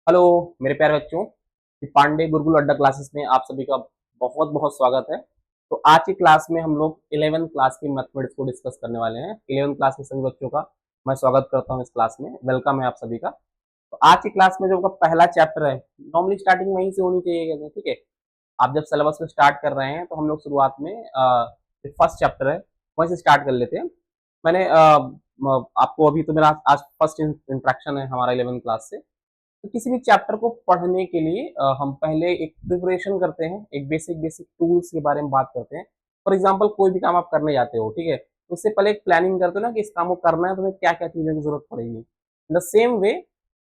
Hello मेरे प्यारे बच्चों, पांडे गुरुकुल अड्डा क्लासेस में आप सभी का बहुत बहुत स्वागत है। तो आज की क्लास में हम लोग 11th क्लास की मैथमेटिक्स को डिस्कस करने वाले हैं। 11th क्लास के सभी बच्चों का मैं स्वागत करता हूं इस क्लास में। वेलकम है आप सभी का। तो आज की क्लास में जो आपका पहला चैप्टर है, नॉर्मली स्टार्टिंग वहीं से होनी चाहिए, ठीक है। आप जब सिलेबस को स्टार्ट कर रहे हैं तो हम लोग शुरुआत में फर्स्ट चैप्टर है वहीं से स्टार्ट कर लेते हैं। मैंने आपको अभी तो मेरा आज फर्स्ट इंट्रैक्शन है हमारा 11th क्लास से। तो किसी भी चैप्टर को पढ़ने के लिए हम पहले एक प्रिपरेशन करते हैं, एक बेसिक बेसिक टूल्स के बारे में बात करते हैं। फॉर एग्जांपल कोई भी काम आप करने जाते हो, ठीक है, तो उससे पहले एक प्लानिंग करते हो ना कि इस काम को करना है तो हमें क्या क्या चीजों की जरूरत पड़ेगी। इन द सेम वे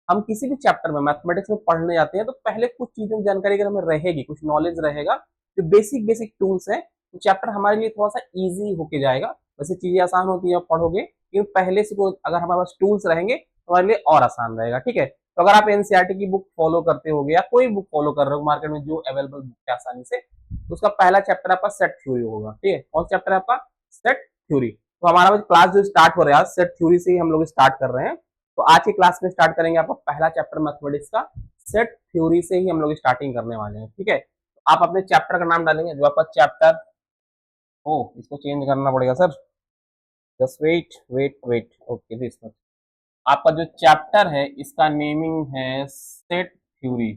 हम किसी भी चैप्टर में मैथमेटिक्स में पढ़ने जाते हैं तो पहले कुछ चीजों की जानकारी अगर हमें रहेगी, कुछ नॉलेज रहेगा, जो बेसिक बेसिक टूल्स हैं, तो चैप्टर हमारे लिए थोड़ा सा ईजी होके जाएगा। वैसे चीजें आसान होती है पढ़ोगे, लेकिन पहले से अगर हमारे पास टूल्स रहेंगे तो हमारे लिए और आसान रहेगा, ठीक है। तो अगर आप एनसीईआरटी की बुक फॉलो करते हो या कोई बुक फॉलो कर रहे हो मार्केट में जो अवेलेबल बुक है आसानी से, तो उसका पहला चैप्टर आपका सेट थ्योरी होगा, ठीक है। कौन सा चैप्टर है आपका? Set theory. तो हमारा क्लास जो स्टार्ट हो रहा है आज सेट थ्योरी से ही हम लोग स्टार्ट कर रहे हैं। तो आज की क्लास में स्टार्ट करेंगे आपका पहला चैप्टर मैथमेटिक्स का। सेट थ्योरी से ही हम लोग स्टार्टिंग करने वाले हैं, ठीक है। तो आप अपने चैप्टर का नाम डालेंगे, जो आपका चैप्टर, ओ इसको चेंज करना पड़ेगा sir, just wait wait wait, okay this much. आपका जो चैप्टर है इसका नेमिंग है सेट थ्योरी,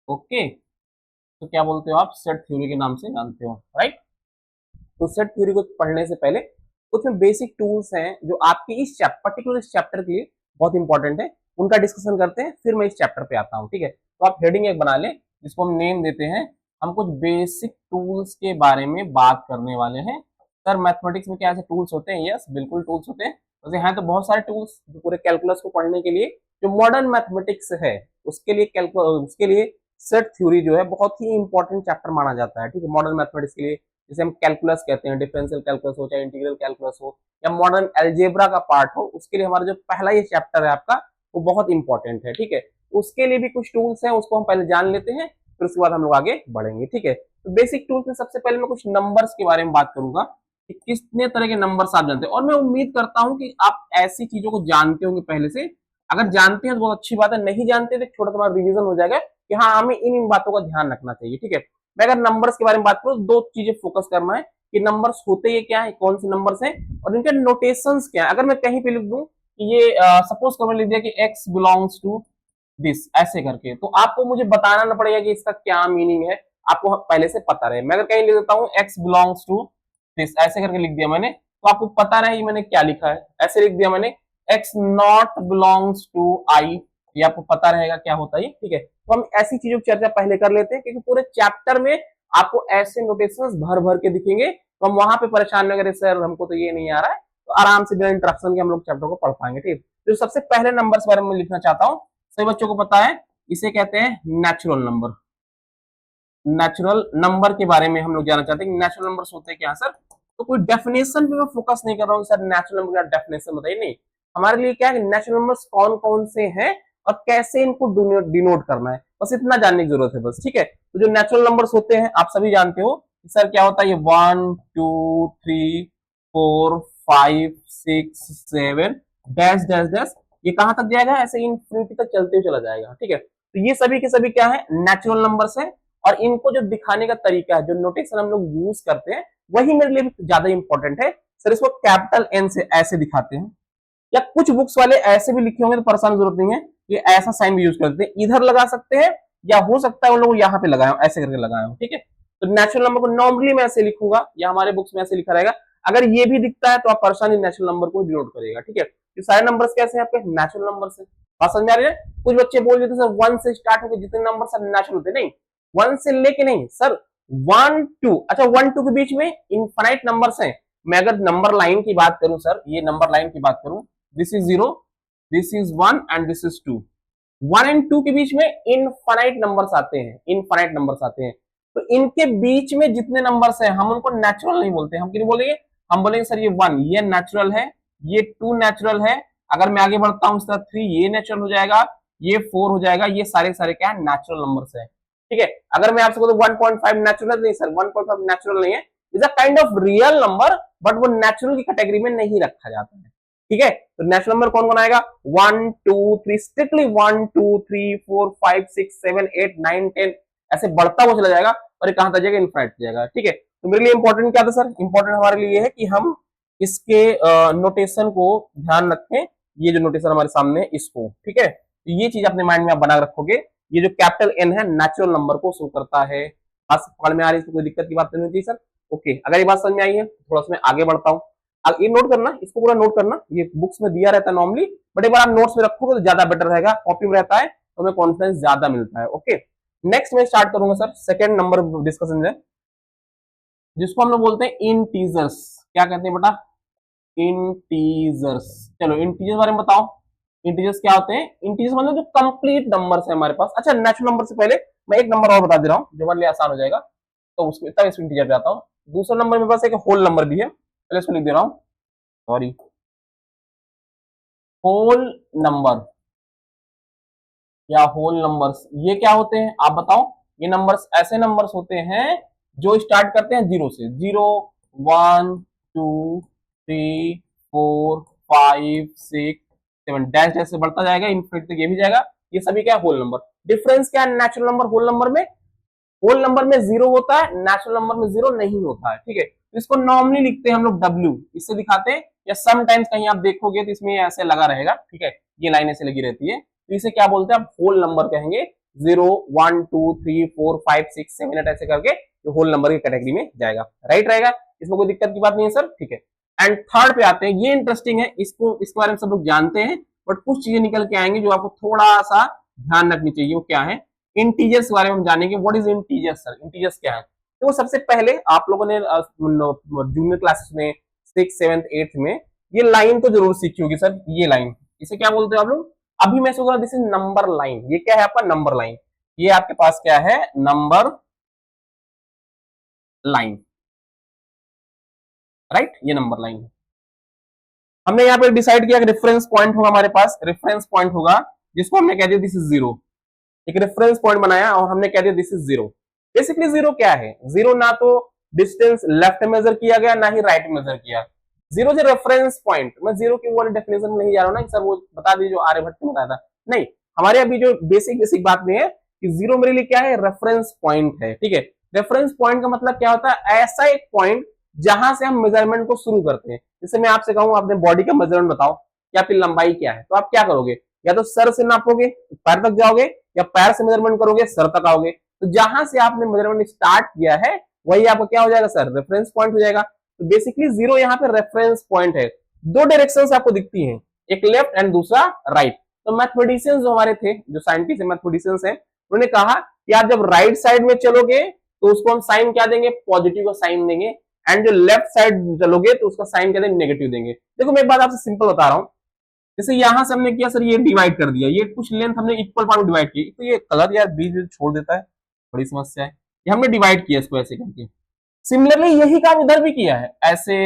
ओके। तो क्या बोलते हो आप? सेट थ्योरी के नाम से जानते हो, राइट। तो सेट थ्योरी को पढ़ने से पहले कुछ में बेसिक टूल्स हैं जो आपके इस पर्टिकुलर इस चैप्टर के लिए बहुत इंपॉर्टेंट है, उनका डिस्कशन करते हैं, फिर मैं इस चैप्टर पे आता हूँ, ठीक है। तो आप हेडिंग एक बना लें जिसको हम नेम देते हैं, हम कुछ बेसिक टूल्स के बारे में बात करने वाले हैं। सर मैथमेटिक्स में क्या ऐसे टूल्स होते हैं? यस, बिल्कुल टूल्स होते हैं। वैसे हैं तो बहुत सारे टूल्स जो पूरे कैलकुलस को पढ़ने के लिए, जो मॉडर्न मैथमेटिक्स है उसके लिए सेट थ्योरी जो है बहुत ही इंपॉर्टेंट चैप्टर माना जाता है, ठीक है, मॉडर्न मैथमेटिक्स के लिए। जिसे हम कैलकुलस कहते हैं, डिफरेंशियल कैलकुलस हो चाहे इंटीग्रल कैलकुलस हो या मॉडर्न अलजेब्रा का पार्ट हो, उसके लिए हमारा जो पहला ये चैप्टर है आपका वो बहुत इंपॉर्टेंट है, ठीक है। उसके लिए भी कुछ टूल्स हैं, उसको हम पहले जान लेते हैं, फिर उसके बाद हम लोग आगे बढ़ेंगे, ठीक है। तो बेसिक टूल्स में सबसे पहले मैं कुछ नंबर्स के बारे में बात करूंगा कि कितने तरह के नंबर्स आप जानते हैं, और मैं उम्मीद करता हूं कि आप ऐसी चीजों को जानते होंगे पहले से। अगर जानते हैं तो बहुत अच्छी बात है, नहीं जानते तो छोटा तुम्हारा रिवीजन हो जाएगा कि हाँ हमें इन बातों का ध्यान रखना चाहिए, ठीक है। मैं अगर नंबर्स के बारे में बात करूं, दो चीजें फोकस करना है कि नंबर्स होते ये क्या है, कौन से नंबर्स हैं और इनके नोटेशंस क्या है। अगर मैं कहीं पे लिख दूं कि ये सपोज कर लिख दिया कि x बिलोंग्स टू दिस ऐसे करके, तो आपको मुझे बताना ना पड़ेगा कि इसका क्या मीनिंग है, आपको पहले से पता रहे। मैं अगर कहीं लिख देता हूँ x बिलोंग्स टू दिस ऐसे करके लिख दिया मैंने, तो आपको पता रहे कि मैंने क्या लिखा है। ऐसे लिख दिया मैंने x not belongs to i, ये आपको पता रहेगा क्या होता है, ठीक है। तो हम ऐसी चीजों की चर्चा पहले कर लेते हैं क्योंकि पूरे चैप्टर में आपको ऐसे नोटेशंस भर भर के दिखेंगे, तो हम वहां पे परेशान नहीं करें सर हमको तो ये नहीं आ रहा है, तो आराम से बिना इंटरप्शन के हम लोग चैप्टर को पढ़ पाएंगे, ठीक। तो सबसे पहले नंबर के बारे में लिखना चाहता हूँ, सभी बच्चों को पता है, इसे कहते हैं नेचुरल नंबर। नेचुरल नंबर के बारे में हम लोग जानना चाहते हैं कि नेचुरल नंबर्स होते हैं क्या सर। तो कोई डेफिनेशन पे मैं फोकस नहीं कर रहा हूँ सर नेचुरल नंबर का डेफिनेशन बताइए, नहीं। हमारे लिए क्या है, नेचुरल नंबर्स कौन कौन से हैं और कैसे इनको डिनोट करना है, बस इतना जानने की जरूरत है बस, ठीक है। तो जो नेचुरल नंबर्स होते हैं आप सभी जानते हो सर क्या होता है, ये 1 2 3 4 5 6 7 डैश डैश डैश, ये कहां तक जाएगा, ऐसे इंफिनिटी तक चलते हुए चला जाएगा, ठीक है। तो ये सभी के सभी क्या है, नेचुरल नंबर्स है। और इनको जो दिखाने का तरीका है, जो नोटेशन हम लोग यूज करते हैं, वही मेरे लिए ज्यादा इंपॉर्टेंट है। सर इसको कैपिटल एन से ऐसे दिखाते हैं, या कुछ बुक्स वाले ऐसे भी लिखे होंगे तो परेशान जरूरत नहीं है, ये ऐसा साइन भी यूज करते हैं, इधर लगा सकते हैं या हो सकता है उन लोग यहाँ पे लगाए हो, ऐसे करके लगाए हो, ठीक है। तो नेचुरल नंबर को नॉर्मली मैं ऐसे लिखूंगा या हमारे बुक्स में ऐसे लिखा रहेगा। अगर ये भी दिखता है तो आप परेशानी नेचुरल नंबर को डिनोट करेगा, ठीक है। तो सारे नंबर्स कैसे हैं आपके, नेचुरल नंबर से। बात समझ में आ रही है? कुछ बच्चे बोल देते सर 1 से स्टार्ट होकर जितने नंबर सर नेचुरल होते, नहीं 1 से लेके नहीं सर, 1 2, अच्छा 1 2 के बीच में इनफाइनाइट नंबर्स हैं। मैं अगर नंबर लाइन की बात करूं सर, ये नंबर लाइन की बात करूं, this is 0, this is 1 and this is 2, 1 and 2 के बीच में इनफाइनाइट नंबर्स आते हैं, इनफाइनाइट नंबर्स आते हैं। तो इनके बीच में जितने नंबर्स हैं हम उनको नेचुरल नहीं बोलते, हम क्यों बोलेंगे, हम बोलेंगे सर ये 1 ये नेचुरल है, ये 2 नेचुरल है, अगर मैं आगे बढ़ता हूं इस तरह 3 ये नेचुरल हो जाएगा, ये 4 हो जाएगा, ये सारे सारे क्या है, नेचुरल नंबर्स है, ठीक है। अगर मैं आपसे बोलूं 1.5 नेचुरल, नहीं सर 1.5 नेचुरल नहीं है, is a kind of real number, but वो नेचुरल की कैटेगरी में नहीं रखा जाता है, ठीक है। तो नेचुरल नंबर कौन कौन आएगा, 1 2 3, स्ट्रिक्टली 1 2 3 4 5 6 7 8 9 10 ऐसे बढ़ता हुआ चला जाएगा और ये कहां तक जाएगा, इनफाइनाइट जाएगा। ठीक है, तो मेरे लिए इंपॉर्टेंट क्या था सर, इंपॉर्टेंट हमारे लिए है कि हम इसके नोटेशन को ध्यान रखें, ये जो नोटेशन हमारे सामने है इसको, ठीक है। तो ये चीज अपने माइंड में आप बना रखोगे, ये जो कैपिटल एन है नेचुरल नंबर को शो करता है। बात पकड़ में आ रही है, कोई दिक्कत की बात नहीं होती सर। ओके, अगर ये बात समझ में आई है तो थोड़ा सा मैं आगे बढ़ता हूँ। अब ये नोट करना, इसको पूरा नोट करना, ये बुक्स में दिया रहता है नॉर्मली, बट एक बार आप नोट्स में रखोगे तो ज्यादा बेटर रहेगा, कॉपी में रहता है तो हमें कॉन्फिडेंस ज्यादा मिलता है। ओके, नेक्स्ट मैं स्टार्ट करूंगा सर सेकंड नंबर डिस्कशन है, जिसको हम लोग बोलते हैं इंटीजर्स। क्या कहते हैं बेटा, इंटीजर्स। चलो इंटीजर्स बारे में बताओ, इंटीजर्स क्या होते हैं। इंटीजर्स मतलब जो कंप्लीट नंबर्स है हमारे पास। अच्छा, नेचुरल नंबर से पहले मैं एक नंबर और बता दे रहा हूँ जो हमारे लिए आसान हो जाएगा, तो उसको तब इस इंटीजर पे आता हूँ। दूसरा नंबर मेरे पास एक होल नंबर भी है, पहले इसको लिख दे रहा हूँ, सॉरी, होल नंबर या होल नंबर्स, ये क्या होते हैं आप बताओ। ये नंबर्स ऐसे नंबर्स होते हैं जो स्टार्ट करते हैं जीरो से, 0 1 2 3 4 5 6 7 डैश डैश से बढ़ता जाएगा, इनफिनिटी तक ये भी जाएगा। ये सभी क्या है, होल नंबर। डिफरेंस क्या है नेचुरल नंबर होल नंबर में, होल नंबर में 0 होता है, नेचुरल नंबर में 0 नहीं होता है। ठीक है, तो इसको नॉर्मली लिखते हैं हम लोग W, इससे दिखाते हैं, या समटाइम्स कहीं आप देखोगे तो इसमें ऐसे लगा रहेगा। ठीक है, ये लाइन ऐसे लगी रहती है, तो इसे क्या बोलते हैं, आप होल नंबर कहेंगे। 0 1 2 3 4 5 6 7 8 ऐसे करके जो होल नंबर की कैटेगरी में जाएगा, राइट रहेगा, इसमें कोई दिक्कत की बात नहीं है सर। ठीक है, एंड थर्ड पे आते हैं, ये इंटरेस्टिंग है, इसको इसके बारे में सब लोग जानते हैं, बट कुछ चीजें निकल के आएंगे जो आपको थोड़ा सा ध्यान रखनी चाहिए। वो क्या है, इंटीजर्स के बारे में हम जानेंगे। What is integers sir, integers क्या है। तो सबसे पहले आप लोगों ने जूनियर क्लासेस में 6th 7th 8th में ये लाइन तो जरूर सीखी होगी सर, ये लाइन, इसे क्या बोलते हो आप लोग। अभी मैं सोच रहा दिस इज नंबर लाइन, ये क्या है आपका नंबर लाइन, ये आपके पास क्या है, नंबर लाइन, राइट, ये नंबर लाइन है। हमने यहाँ पे डिसाइड किया कि रेफरेंस पॉइंट होगा हमारे पास, रेफरेंस पॉइंट होगा जिसको हमने कह दिया दिस इज 0, एक रेफरेंस पॉइंट बनाया और हमने कह दिया दिस इज 0। बेसिकली 0 क्या है, 0 ना तो डिस्टेंस लेफ्ट मेजर किया गया ना ही राइट मेजर किया, 0 जो रेफरेंस पॉइंट। मैं 0 की वाली डेफिनेशन में नहीं जा रहा हूं ना सर, वो बता दीजिए जो आर्यभट्ट ने बताया था, नहीं, हमारे अभी जो बेसिक बात में है कि 0 मेरे लिए क्या है, रेफरेंस पॉइंट है। ठीक है, रेफरेंस पॉइंट का मतलब क्या होता है, ऐसा एक पॉइंट जहां से हम मेजरमेंट को शुरू करते हैं। जैसे मैं आपसे कहूं अपने बॉडी का मेजरमेंट बताओ कि आपकी लंबाई क्या है, तो आप क्या करोगे, या तो सर से नापोगे पैर तक जाओगे, या पैर से मेजरमेंट करोगे सर तक आओगे। तो जहां से आपने मेजरमेंट स्टार्ट किया है वही आपका क्या हो जाएगा सर, रेफरेंस पॉइंट हो जाएगा। तो बेसिकली 0 यहाँ पे रेफरेंस पॉइंट है। दो डायरेक्शन आपको दिखती हैं, एक लेफ्ट एंड दूसरा राइट। तो मैथमेटिशियंस जो हमारे थे, जो साइंटिस्ट मैथमेटिशियंस हैं, उन्होंने कहा कि आप जब राइट साइड में चलोगे तो उसको हम साइन क्या देंगे, पॉजिटिव का साइन देंगे, एंड जो लेफ्ट साइड चलोगे तो उसका साइन क्या देंगे, नेगेटिव देंगे। देखो मैं एक बात आपसे सिंपल बता रहा हूं, जैसे यहां से हमने किया सर, ये डिवाइड कर दिया, ये कुछ लेंथ हमने इक्वल पार्ट में डिवाइड की, तो ये कलर यार बीच में छोड़ देता है, बड़ी समस्या है। ये हमने डिवाइड किया इसको ऐसे करके। सिमिलरली यही काम इधर भी किया है, ऐसे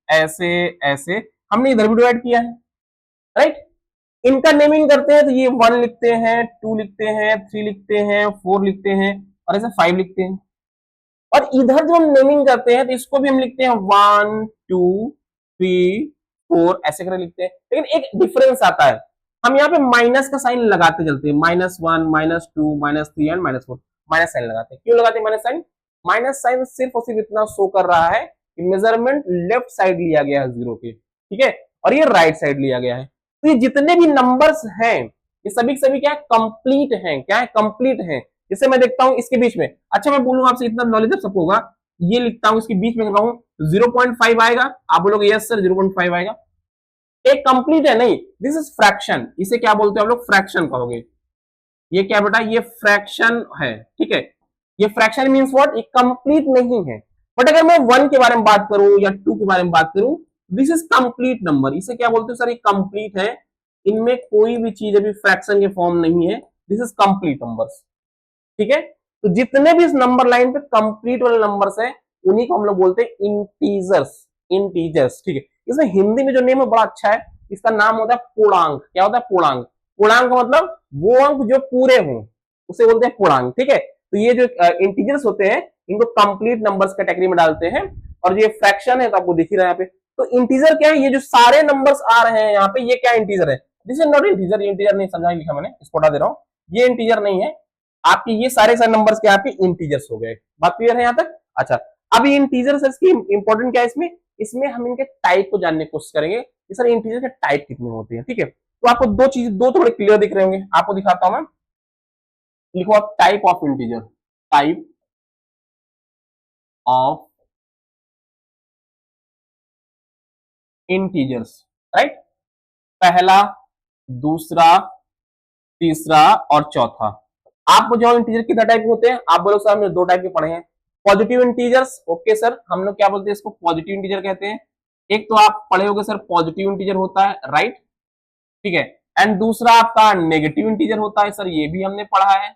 ऐसे ऐसे हमने इधर भी डिवाइड किया है, राइट। इनका नेमिंग करते हैं तो ये 1 लिखते हैं, 2 लिखते हैं, 3 लिखते हैं, 4 लिखते हैं और ऐसे 5 लिखते हैं। और इधर जो हम नेमिंग करते हैं तो इसको भी हम लिखते हैं 1 2 3 4 ऐसे करके लिखते हैं। लेकिन एक डिफरेंस आता है, हम यहाँ पे माइनस का साइन लगाते चलते हैं, -1 -2 -3 एंड -4, माइनस साइन लगाते हैं। क्यों लगाते हैं माइनस साइन, माइनस साइन सिर्फ और सिर्फ इतना शो कर रहा है कि मेजरमेंट लेफ्ट साइड लिया गया है 0 के, ठीक है, और ये राइट साइड लिया गया है। तो ये जितने भी नंबर्स हैं ये सभी सभी क्या है, कंप्लीट हैं, क्या है, कंप्लीट हैं। जैसे मैं देखता हूं इसके बीच में, अच्छा मैं बोलूंगा आपसे इतना नॉलेज अब सबको होगा, ये लिखता हूं इसके बीच में कहूं 0.5 आएगा, आप बोलोगे यस सर 0.5 आएगा, एक कंप्लीट है नहीं, दिस इज फ्रैक्शन, इसे क्या बोलते हैं आप लोग, फ्रैक्शन कहोगे। ये क्या बेटा, ये फ्रैक्शन है, ठीक है, ये फ्रैक्शन मींस व्हाट, ये कंप्लीट नहीं है। बट अगर मैं 1 के बारे में बात करूं या 2 के बारे में बात करूं, दिस इज कंप्लीट नंबर, इसे क्या बोलते हैं सर, ये कंप्लीट है, इनमें कोई भी चीज अभी फ्रैक्शन के फॉर्म नहीं है, दिस इज कंप्लीट नंबर्स, ठीक है। तो जितने भी इस नंबर लाइन पे कंप्लीट वाले नंबर्स हैं उन्हीं को हम लोग बोलते हैं इंटीजर्स, इंटीजर्स, ठीक है। इसमें हिंदी में जो नेम है बड़ा अच्छा है, इसका नाम होता है पूर्णांक। क्या होता है, पूर्णांक। पूर्णांक का मतलब वो अंक जो पूरे हों उसे बोलते हैं पूर्णांक, ठीक है। तो ये जो इंटीजर्स होते हैं इनको कंप्लीट नंबर्स कैटेगरी में डालते हैं, और ये फ्रैक्शन है तो आपको दिख ही रहा है यहाँ पे, तो इंटीजर क्या है, ये जो सारे नंबर्स आ रहे हैं यहाँ पे, ये क्या इंटीजर है, दिस इज नॉट इंटीजर, ये इंटीजर नहीं, समझा लिखा मैंने, इसको हटा दे रहा हूँ, ये इंटीजर नहीं है आपके, ये सारे नंबर्स क्या आपके इंटीजर्स हो गए। बात क्लियर है यहाँ तक? अच्छा, अब ये इंटीजर सर की इंपॉर्टेंट क्या है इसमें, इसमें हम इनके टाइप को जानने की कोशिश करेंगे कि सर इंटीजर के टाइप कितने होते हैं। ठीक है, तो आपको दो चीज, दो थोड़े क्लियर दिख रहे होंगे, आपको दिखाता हूं मैं। लिखो आप type of integer, type of integers, right, पहला, दूसरा, तीसरा और चौथा। आप मुझे इंटीजर कितना टाइप होते हैं, आप बोलो सर हमने दो टाइप के पढ़े हैं, पॉजिटिव इंटीजर्स, ओके सर, हम लोग क्या बोलते हैं इसको, पॉजिटिव इंटीजर कहते हैं। एक तो आप पढ़े होगे सर पॉजिटिव इंटीजर होता है, राइट, ठीक है, एंड दूसरा आपका नेगेटिव इंटीजर होता है, सर ये भी हमने पढ़ा है,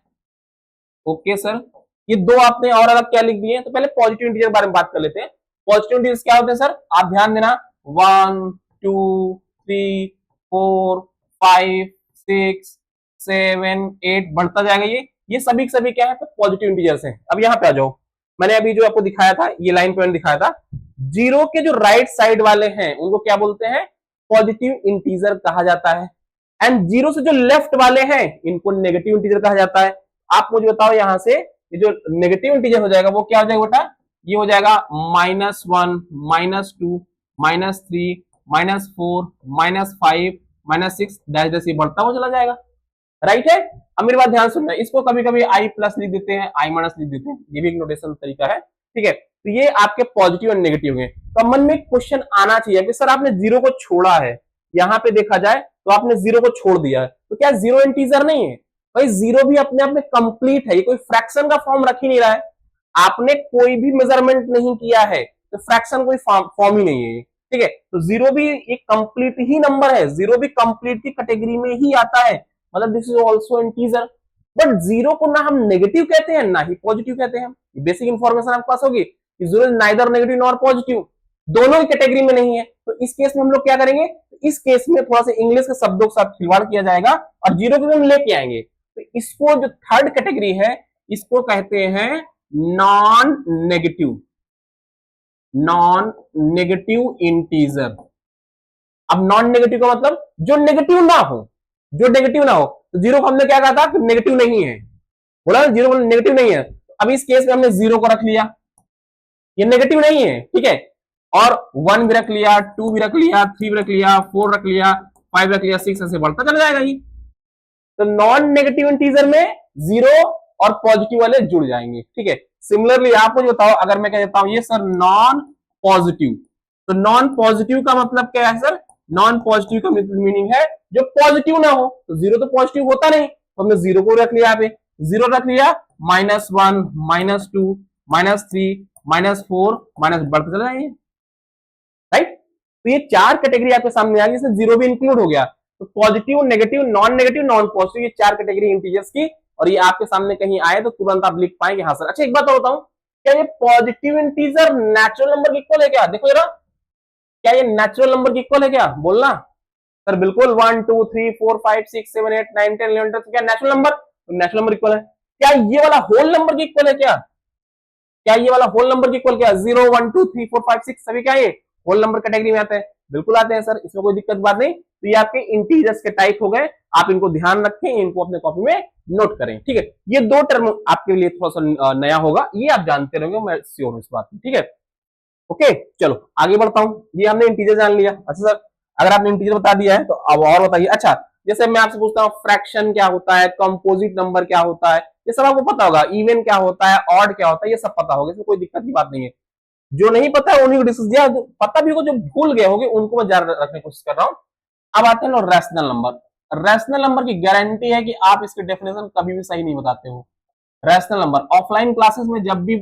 ओके सर। ये दो आपने और अलग क्या लिख दिए, तो पहले पॉजिटिव इंटीजर के बारे में बात कर लेते हैं। पॉजिटिव इंटीजर्स क्या होते हैं सर, आप ध्यान देना, 1 2 3 4 5 6 7 8 बढ़ता जाएगा, ये सभी सभी क्या है, पॉजिटिव इंटीजर्स हैं। अब यहाँ पे आ जाओ, मैंने अभी जो आपको दिखाया था, ये लाइन पे मैंने दिखाया था, जीरो के जो राइट साइड वाले हैं उनको क्या बोलते हैं, पॉजिटिव इंटीजर कहा जाता है, एंड जीरो से जो लेफ्ट वाले हैं इनको नेगेटिव इंटीजर कहा जाता है। आप मुझे बताओ यहां से ये जो नेगेटिव इंटीजर हो जाएगा वो क्या हो जाएगा बेटा, ये हो जाएगा -1 -2 -3 -4 -5 -6 डैश डैश, ये बढ़ता हुआ चला जाएगा, राइट है। अब मेरी बात ध्यान सुनना, इसको कभी कभी आई प्लस लिख देते हैं, आई माइनस लिख देते हैं, ये भी एक नोटेशन तरीका है, ठीक है। तो ये आपके पॉजिटिव और नेगेटिव हैं। तो मन में क्वेश्चन आना चाहिए कि सर आपने जीरो को छोड़ा है, यहाँ पे देखा जाए तो आपने जीरो को छोड़ दिया है, तो क्या जीरो इंटीजर नहीं है? भाई जीरो भी अपने आप में कंप्लीट है, ये कोई फ्रैक्शन का फॉर्म रख ही नहीं रहा है, आपने कोई भी मेजरमेंट नहीं किया है तो फ्रैक्शन कोई फॉर्म ही नहीं है, ठीक है। तो जीरो भी एक कंप्लीट ही नंबर है, जीरो भी कंप्लीट की कैटेगरी में ही आता है, मतलब this is also integer. But zero को ना हम नेगेटिव कहते हैं ना ही पॉजिटिव कहते हैं, बेसिक इंफॉर्मेशन आपके पास होगी, zero is neither negative nor positive, दोनों ही कैटेगरी में नहीं है। तो इस केस में हम लोग क्या करेंगे, इस केस में थोड़ा सा इंग्लिश के शब्दों के साथ खिलवाड़ किया जाएगा और जीरो को हम लेके आएंगे। तो इसको जो थर्ड कैटेगरी है इसको कहते हैं non negative, non negative integer. अब नॉन नेगेटिव का मतलब जो नेगेटिव ना हो, जो नेगेटिव ना हो, तो जीरो को हमने क्या कहा था कि नेगेटिव नहीं है, बोला ना जीरो नेगेटिव नहीं है। अब इस केस में हमने जीरो को रख लिया, ये नेगेटिव नहीं है, ठीक है, और 1 भी रख लिया, 2 भी रख लिया, 3 भी रख लिया, 4 रख लिया, 5 रख लिया, 6 ऐसे बढ़ता चला जाएगा ही। तो नॉन नेगेटिव इंटीजर में जीरो और पॉजिटिव वाले जुड़ जाएंगे, ठीक है। सिमिलरली आप मुझे बताओ, अगर मैं कह देता हूं ये सर नॉन पॉजिटिव, तो नॉन पॉजिटिव का मतलब क्या है सर, नॉन पॉजिटिव का मीनिंग है जो पॉजिटिव ना हो, तो जीरो तो पॉजिटिव होता नहीं, तो हमने जीरो को रख लिया, यहाँ पे जीरो रख लिया, -1 -2 -3 -4 माइनस बढ़ते चला जाएंगे, राइट। तो ये चार कैटेगरी आपके सामने आ गई, इसमें जीरो भी इंक्लूड हो गया, तो पॉजिटिव, नेगेटिव, नॉन पॉजिटिव, ये चार कैटेगरी इंटीजर्स की, और ये आपके सामने कहीं आए तो तुरंत आप लिख पाएंगे हाँ सर। अच्छा एक बात और बताऊं, क्या ये पॉजिटिव इंटीजर नेचुरल नंबर के इक्वल है क्या, देखो जरा, क्या ये नेचुरल नंबर के इक्वल है क्या, बोलना सर बिल्कुल, 1 2 3 4 5 6 7 8 9 10 11 क्या नेचुरल नंबर, तो नेचुरल नंबर इक्वल है। क्या ये वाला होल नंबर के इक्वल है क्या, क्या ये वाला होल नंबर के इक्वल, क्या 0 1 2 3 4 5 6 सभी क्या ये होल नंबर कैटेगरी में आते हैं, बिल्कुल आते हैं सर, इसमें कोई दिक्कत बात नहीं। तो ये आपके इंटीजर्स के टाइप हो गए, आप इनको ध्यान रखें, इनको अपने कॉपी में नोट करें, ठीक है। ये दो टर्म आपके लिए थोड़ा सा नया होगा, ये आप जानते रहेंगे, मैं श्योर हूं इस बात में, ठीक है। ओके चलो आगे बढ़ता हूं, ये हमने इंटीजर जान लिया। अच्छा सर अगर आपने इंटीजर बता दिया है तो अब और बताइए, अच्छा जैसे मैं आपसे पूछता हूँ फ्रैक्शन क्या होता है, कंपोजिट नंबर क्या होता है, ये सब आपको पता होगा, इवन क्या होता है, ऑड क्या होता है, ये सब पता होगा, इसमें कोई दिक्कत की बात नहीं है। जो नहीं पता है उन्हीं को डिस्कस दिया, जो पता भी होगा, जो भूल गए होंगे उनको मैं जारी रखने की कोशिश कर रहा हूँ। अब आते हैं लोग रैशनल नंबर। रैशनल नंबर की गारंटी है कि आप इसके डेफिनेशन कभी भी सही नहीं बताते हो। रैशनल नंबर ऑफलाइन क्लासेस में जब भी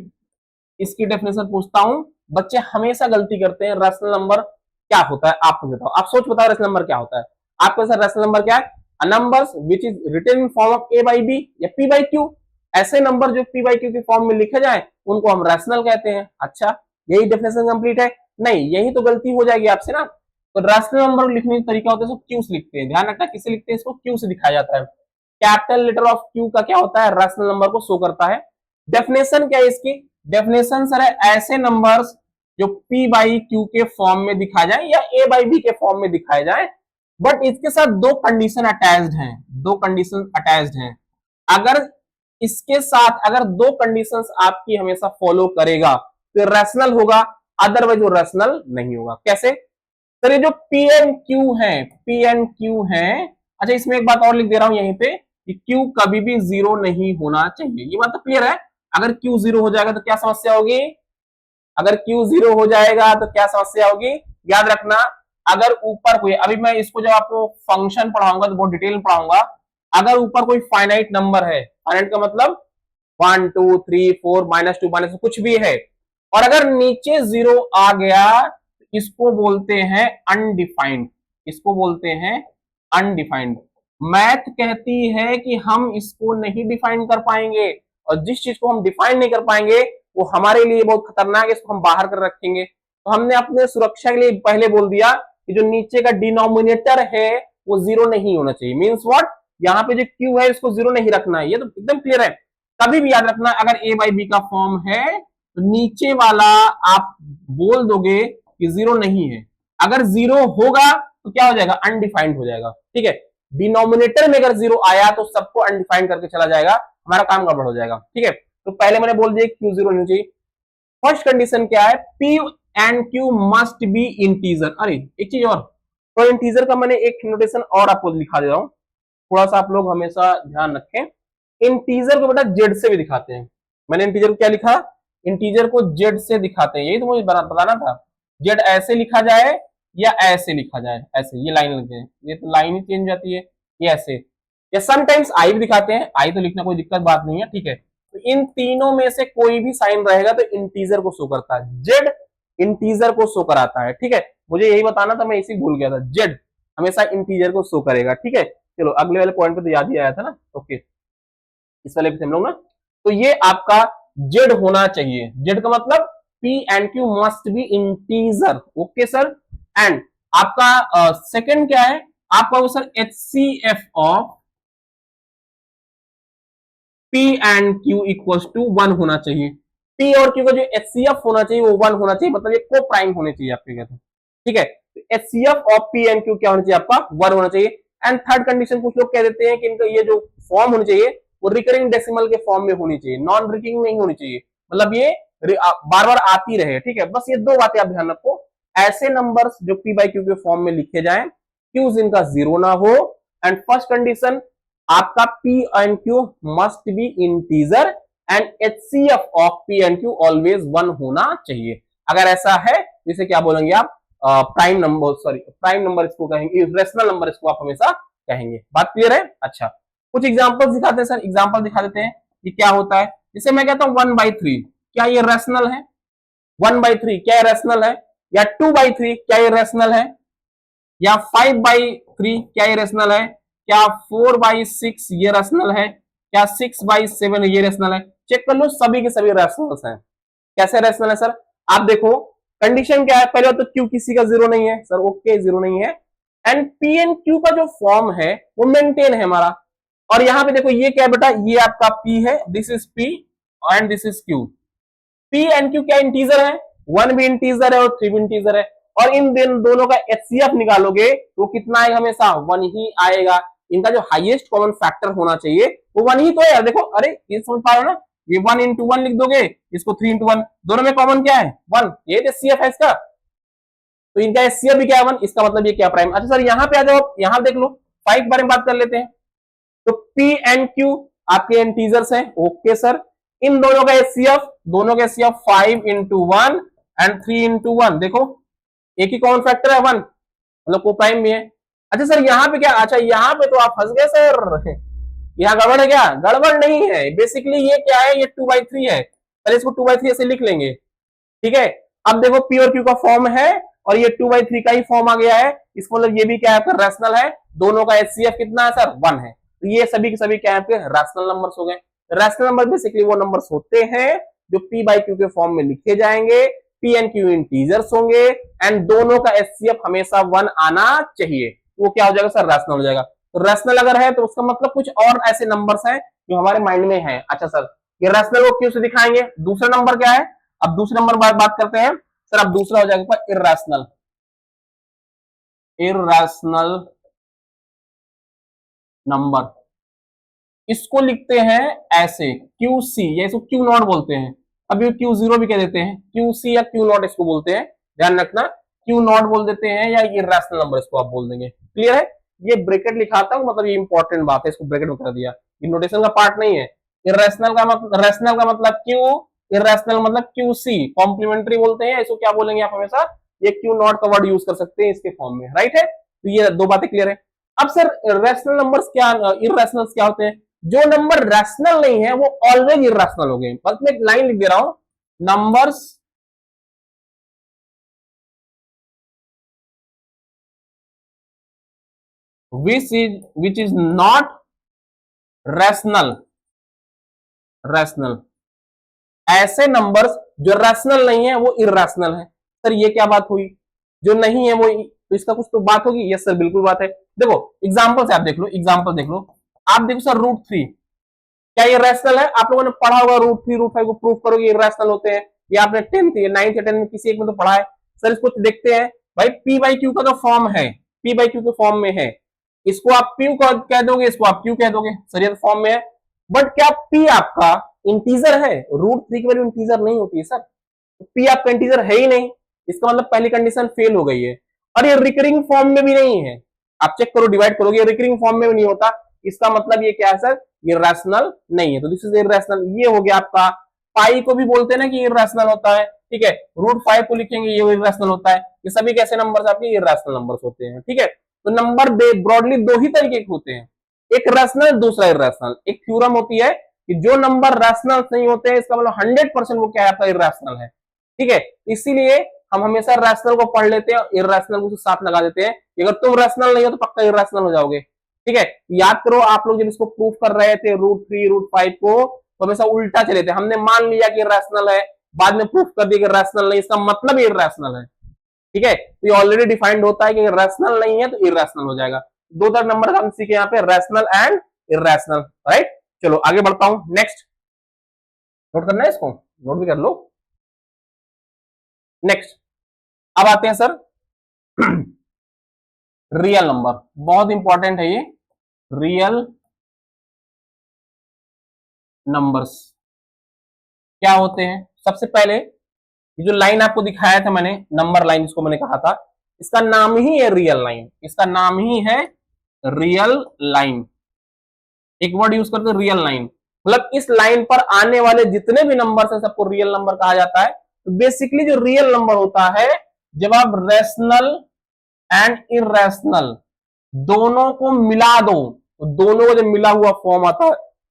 इसकी डेफिनेशन पूछता हूं, बच्चे हमेशा गलती करते हैं। रैशनल नंबर क्या होता है आप मुझे बताओ, आप सोच बताओ रैशनल नंबर क्या होता है आपके साथ। रैशनल नंबर क्या है, numbers which is written in form of a by b या p by q, ऐसे नंबर जो p by q के फॉर्म में लिखे जाए उनको हम रैशनल कहते हैं। अच्छा यही डेफिनेशन कंप्लीट है, नहीं यही तो गलती हो जाएगी आपसे ना। तो रैशनल नंबर लिखने का तरीका होता है, क्यू से लिखते हैं, ध्यान रखना किससे लिखते हैं, इसको क्यू से दिखाया जाता है। कैपिटल लेटर ऑफ क्यू का क्या होता है, रैशनल नंबर को शो करता है। डेफिनेशन क्या है इसकी, डेफिनेशन सर है ऐसे नंबर्स जो p बाई क्यू के फॉर्म में दिखाया जाए या a बाई बी के फॉर्म में दिखाया जाए, बट इसके साथ दो कंडीशन अटैच्ड हैं, दो कंडीशन अटैच्ड हैं। अगर इसके साथ अगर दो कंडीशंस आपकी हमेशा फॉलो करेगा तो रैशनल होगा, अदरवाइज वो रैशनल नहीं होगा। कैसे? सर ये जो पी एंड क्यू है, पी एंड क्यू है, अच्छा इसमें एक बात और लिख दे रहा हूं यहीं पे कि क्यू कभी भी जीरो नहीं होना चाहिए। ये बात तो क्लियर है। अगर क्यू जीरो हो जाएगा तो क्या समस्या होगी? अगर क्यू जीरो हो जाएगा तो क्या समस्या होगी? याद रखना, अगर ऊपर कोई, अभी मैं इसको जब आपको फंक्शन पढ़ाऊंगा तो बहुत डिटेल में पढ़ाऊंगा, अगर ऊपर कोई फाइनाइट नंबर है, फाइनाइट का मतलब 1 2 3 4 -2 -2 कुछ भी है, और अगर नीचे जीरो आ गया, इसको बोलते हैं अनडिफाइंड, इसको बोलते हैं अनडिफाइंड। मैथ कहती है कि हम इसको नहीं डिफाइन कर पाएंगे, और जिस चीज को हम डिफाइन नहीं कर पाएंगे वो हमारे लिए बहुत खतरनाक है, इसको हम बाहर कर रखेंगे। तो हमने अपने सुरक्षा के लिए पहले बोल दिया कि जो नीचे का डिनोमिनेटर है वो जीरो नहीं होना चाहिए। Means what? यहाँ पे जो क्यू है इसको जीरो नहीं रखना है, ये तो एकदम क्लियर है। कभी भी याद रखना, अगर ए बाई बी का फॉर्म है तो नीचे वाला आप बोल दोगे कि जीरो नहीं है। अगर जीरो होगा तो क्या हो जाएगा? अनडिफाइंड हो जाएगा। ठीक है, डिनोमिनेटर में अगर जीरो आया तो सबको अनडिफाइंड करके चला जाएगा, हमारा काम गड़बड़ हो जाएगा। ठीक है, तो पहले मैंने बोल दिया क्यू जीरो नहीं चाहिए। फर्स्ट कंडीशन क्या है? P and Q must be integer. अरे एक चीज और, तो इंटीजर का मैंने एक नोटेशन और आपको दिखा दे रहा हूं, थोड़ा सा आप लोग हमेशा ध्यान रखें। इंटीजर को बेटा जेड से भी दिखाते हैं। मैंने इंटीजर को क्या लिखा? इंटीजर को जेड से दिखाते हैं, यही तो मुझे बताना था। जेड ऐसे लिखा जाए या ऐसे लिखा जाए, ऐसे, ये लाइन लिखते हैं, ये तो लाइन ही चेंज हो जाती है, ये ऐसे, या समटाइम्स आई भी दिखाते हैं, आई तो लिखना कोई दिक्कत बात नहीं है। ठीक है, तो इन तीनों में से कोई भी साइन रहेगा तो इंटीजर को शो करता है, जेड इंटीजर को शो कराता है। ठीक है, मुझे यही बताना था, मैं इसी भूल गया था, जेड हमेशा इंटीजर को शो करेगा। ठीक है, चलो अगले वाले पॉइंट पे तो याद ही आया था ना। ओके, इस वाले पे हम लोग ना, तो ये आपका जेड होना चाहिए। जेड का मतलब P and Q must be integer. Okay sir, and आपका सेकंड क्या है? आपका वो sir HCF of P and Q equals to 1 होना चाहिए। P और Q का जो HCF होना चाहिए वो 1 होना चाहिए, मतलब ये को प्राइम होने चाहिए आपके कहते हैं। ठीक है, तो HCF of P and Q क्या होना चाहिए? आपका 1 होना चाहिए। एंड थर्ड कंडीशन कुछ लोग कह देते हैं कि इनका ये जो फॉर्म होनी चाहिए वो रिकरिंग डेसिमल के फॉर्म में होनी चाहिए, नॉन रिकरिंग नहीं होनी चाहिए, मतलब ये बार बार आती रहे। ठीक है, बस ये दो बातें आप ध्यान रखो। ऐसे नंबर्स जो P बाई Q के फॉर्म में लिखे जाए, Q जिनका जीरो ना हो, एंड फर्स्ट कंडीशन आपका P and Q must be integer, and HCF of P and Q always 1 होना चाहिए। अगर ऐसा है तो इसे क्या बोलेंगे आप? Prime number, sorry prime number इसको कहेंगे, रेशनल नंबर इसको आप हमेशा कहेंगे। बात क्लियर है? अच्छा, कुछ एग्जांपल्स दिखाते हैं सर, एग्जांपल दिखा देते हैं कि क्या होता है। जैसे मैं कहता हूं 1/3, क्या ये रैशनल है? 1/3 क्या ये रैशनल है? या 2/3 क्या ये रैशनल है? या 5/3 क्या ये रैशनल है? क्या 4/6 ये रैशनल है? क्या 6/7 ये रैशनल है? चेक कर लो, सभी के सभी रैशनल्स हैं। कैसे रैशनल है सर? आप देखो कंडीशन क्या है, पहले तो क्यू किसी का जीरो नहीं है सर, ओके जीरो नहीं है, एंड पी एंड क्यू का जो फॉर्म है वो मेंटेन है हमारा। और यहां पे देखो ये क्या है बेटा? ये आपका P है, this is P and this is Q। P and Q क्या इंटीजर है? 1 भी इंटीजर है और 3 भी इंटीजर है, और इन दोनों का HCF निकालोगे तो कितना आएगा? हमेशा 1 ही आएगा। इनका जो हाईएस्ट कॉमन फैक्टर होना चाहिए वो 1 ही तो है। देखो, अरे ये समझ पा रहे हो ना, ये 1 into 1 लिख दोगे, इसको 3 into 1, दोनों में कॉमन क्या है? 1, ये HCF है इसका, तो इनका HCF भी क्या है? 1, इसका मतलब ये क्या प्राइम। अच्छा सर यहाँ पे आ जाओ, यहाँ देख लो, 5 के बारे में बात कर लेते हैं। तो P एंड Q आपके इंटीजर्स हैं, ओके सर, इन दोनों का HCF, दोनों का HCF 5 into 1 एंड 3 into 1, देखो एक ही कॉमन फैक्टर है 1, मतलब को प्राइम भी है। अच्छा सर यहाँ पे क्या? अच्छा यहाँ पे तो आप फंस गए सर, यहाँ गड़बड़ है क्या? गड़बड़ नहीं है, बेसिकली ये क्या है? ये 2/3 है, पहले इसको 2/3 ऐसे लिख लेंगे। ठीक है, अब देखो P और Q का फॉर्म है और ये 2/3 का ही फॉर्म आ गया है, इसको मतलब ये भी क्या है? आपका रैशनल है, दोनों का HCF कितना है सर? 1 है, तो ये सभी के सभी क्या है? आपके रैशनल नंबर्स हो गए। रैशनल नंबर बेसिकली वो नंबर्स होते हैं जो P बाई Q के फॉर्म में लिखे जाएंगे, P एंड Q इंटीजर्स होंगे, एंड दोनों का HCF हमेशा 1 आना चाहिए, वो क्या हो जाएगा सर? रैशनल हो जाएगा। तो रैशनल अगर है तो उसका मतलब कुछ और ऐसे नंबर्स हैं जो हमारे माइंड में है। अच्छा सर, ये रैशनल को क्यों से दिखाएंगे? दूसरा नंबर क्या है? अब दूसरे नंबर बात करते हैं, सर अब दूसरा हो जाएगा इर्रेशनल, इर्रेशनल नंबर, इसको लिखते हैं ऐसे क्यू सी, या इसको क्यू नॉट बोलते हैं, अब ये क्यू जीरो भी कह देते हैं, क्यू सी या क्यू नॉट इसको बोलते हैं, ध्यान रखना क्यू नॉट बोल देते हैं या इर्रेशनल नंबर इसको आप बोल देंगे। क्लियर है, ये ब्रैकेट लिखाता हूं मतलब ये इंपॉर्टेंट बात है, इसको ब्रैकेट में कर दिया, ये नोटेशन का पार्ट नहीं है। इर्रेशनल का मतलब, रैशनल का मतलब क्यू, इर्रेशनल मतलब क्यू सी, कॉम्प्लीमेंट्री बोलते हैं इसको, क्या बोलेंगे आप हमेशा, ये क्यू नॉट का वर्ड यूज कर सकते हैं इसके फॉर्म में, राइट है। तो ये दो बातें क्लियर है। अब सर रैशनल नंबर्स क्या, इर्रेशनल्स क्या होते हैं, जो नंबर रैशनल नहीं है वो ऑलवेज इर्रेशनल हो गए। बस मैं एक लाइन लिख दे रहा हूं, numbers which is not rational, rational, ऐसे नंबर्स जो रैशनल नहीं है वो इर्रेशनल है। सर ये क्या बात हुई, जो नहीं है वो, तो इसका कुछ तो बात होगी। यस सर बिल्कुल बात है। देखो एग्जांपल से आप देख लो, एग्जांपल देख लो, आप देखो सर रूट थ्री, क्या ये रैशनल है? आप लोगों ने पढ़ा होगा रूट थ्री रूट फाइव को प्रूव करोगे इर्रेशनल होते हैं, ये आपने टेंथ नाइन्थ या 10th में किसी एक में तो पढ़ा है। सर इसको देखते हैं भाई, पी बाई क्यू का तो फॉर्म है, पी बाई क्यू के फॉर्म में है, इसको आप पी कह दोगे, इसको आप क्यू कह दोगे, सर ये तो फॉर्म में है। बट क्या पी आपका इंटीजर है? रूट थ्री की वैल्यू इंटीजर नहीं होती है सर, पी आपका इंटीजर है ही नहीं, इसका मतलब पहली कंडीशन फेल हो गई है। और ये रिकरिंग फॉर्म में भी नहीं है, आप चेक करो डिवाइड करोगे, रिकरिंग फॉर्म में भी नहीं होता, इसका मतलब ये क्या है सर, ये रैशनल नहीं है। तो दिस इज इर्रेशनल, ये हो गया आपका। पाई को भी बोलते हैं ना कि इर्रेशनल होता है, ठीक है, रूट फाइव को लिखेंगे ये इर्रेशनल होता है। ये सभी कैसे नंबर्स आपके इर्रेशनल नंबर्स होते हैं, ठीक है। तो नंबर ब्रॉडली दो ही तरीके के होते हैं, एक रैशनल दूसरा इर्रेशनल। एक थ्योरम होती है कि जो नंबर रैशनल नहीं होते हैं इसका मतलब 100% वो क्या है आपका इर्रेशनल है, ठीक है। इसीलिए हम हमेशा रैशनल को पढ़ लेते हैं, इर्रेशनल को साथ लगा देते हैं, अगर तुम रैशनल नहीं हो तो पक्का इर्रेशनल हो जाओगे, ठीक है। याद करो आप लोग जब इसको प्रूफ कर रहे थे रूट थ्री रूट फाइव को, तो हमेशा उल्टा चले थे, हमने मान लिया कि रैशनल है, बाद में प्रूफ कर दिया कि रैशनल नहीं, इसका मतलब इर्रेशनल है, ठीक है। तो ये ऑलरेडी डिफाइंड होता है कि रैशनल नहीं है तो इर्रेशनल हो जाएगा। दो तरह नंबर हम सीखे यहाँ पे, रैशनल एंड इर्रेशनल, राइट। चलो आगे बढ़ता हूं, नेक्स्ट नोट करना है इसको, नोट भी कर लो। नेक्स्ट अब आते हैं सर रियल नंबर, बहुत इंपॉर्टेंट है ये, रियल नंबर्स क्या होते हैं। सबसे पहले ये जो लाइन आपको दिखाया था मैंने, नंबर लाइन जिसको मैंने कहा था, इसका नाम ही है रियल लाइन, इसका नाम ही है रियल लाइन। एक वर्ड यूज करते हैं रियल लाइन, मतलब इस लाइन पर आने वाले जितने भी नंबर हैं सबको रियल नंबर कहा जाता है। तो बेसिकली जो रियल नंबर होता है, जब आप रैशनल एंड इर्रेशनल दोनों को मिला दो, तो दोनों का जब मिला हुआ फॉर्म आता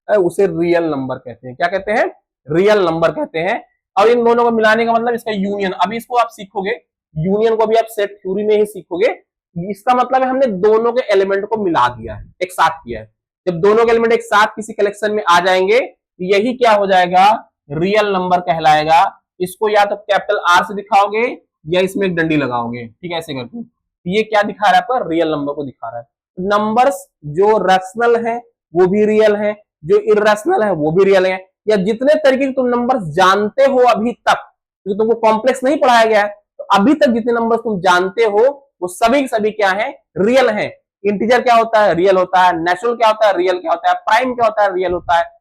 है उसे रियल नंबर कहते हैं। क्या कहते हैं? रियल नंबर कहते हैं। और इन दोनों को मिलाने का मतलब इसका यूनियन, अभी इसको आप सीखोगे, यूनियन को भी आप सेट थ्योरी में ही सीखोगे। इसका मतलब है हमने दोनों के एलिमेंट को मिला दिया है, एक साथ किया है। जब दोनों के एलिमेंट एक साथ किसी कलेक्शन में आ जाएंगे तो यही क्या हो जाएगा, रियल नंबर कहलाएगा। इसको या तो कैपिटल आर से दिखाओगे या इसमें एक डंडी लगाओगे, ठीक है, ऐसे करके। ये क्या दिखा रहा है आपका, रियल नंबर को दिखा रहा है। नंबर्स जो रैशनल है वो भी रियल है, जो इर्रेशनल है वो भी रियल है, या जितने तरीके के तुम नंबर्स जानते हो अभी तक, क्योंकि तुमको कॉम्प्लेक्स नहीं पढ़ाया गया है, तो अभी तक जितने नंबर्स तुम जानते हो वो सभी सभी क्या है, रियल है। इंटीजर क्या होता है, रियल होता है। नेचुरल क्या होता है, रियल क्या होता है। प्राइम क्या होता है, रियल होता है।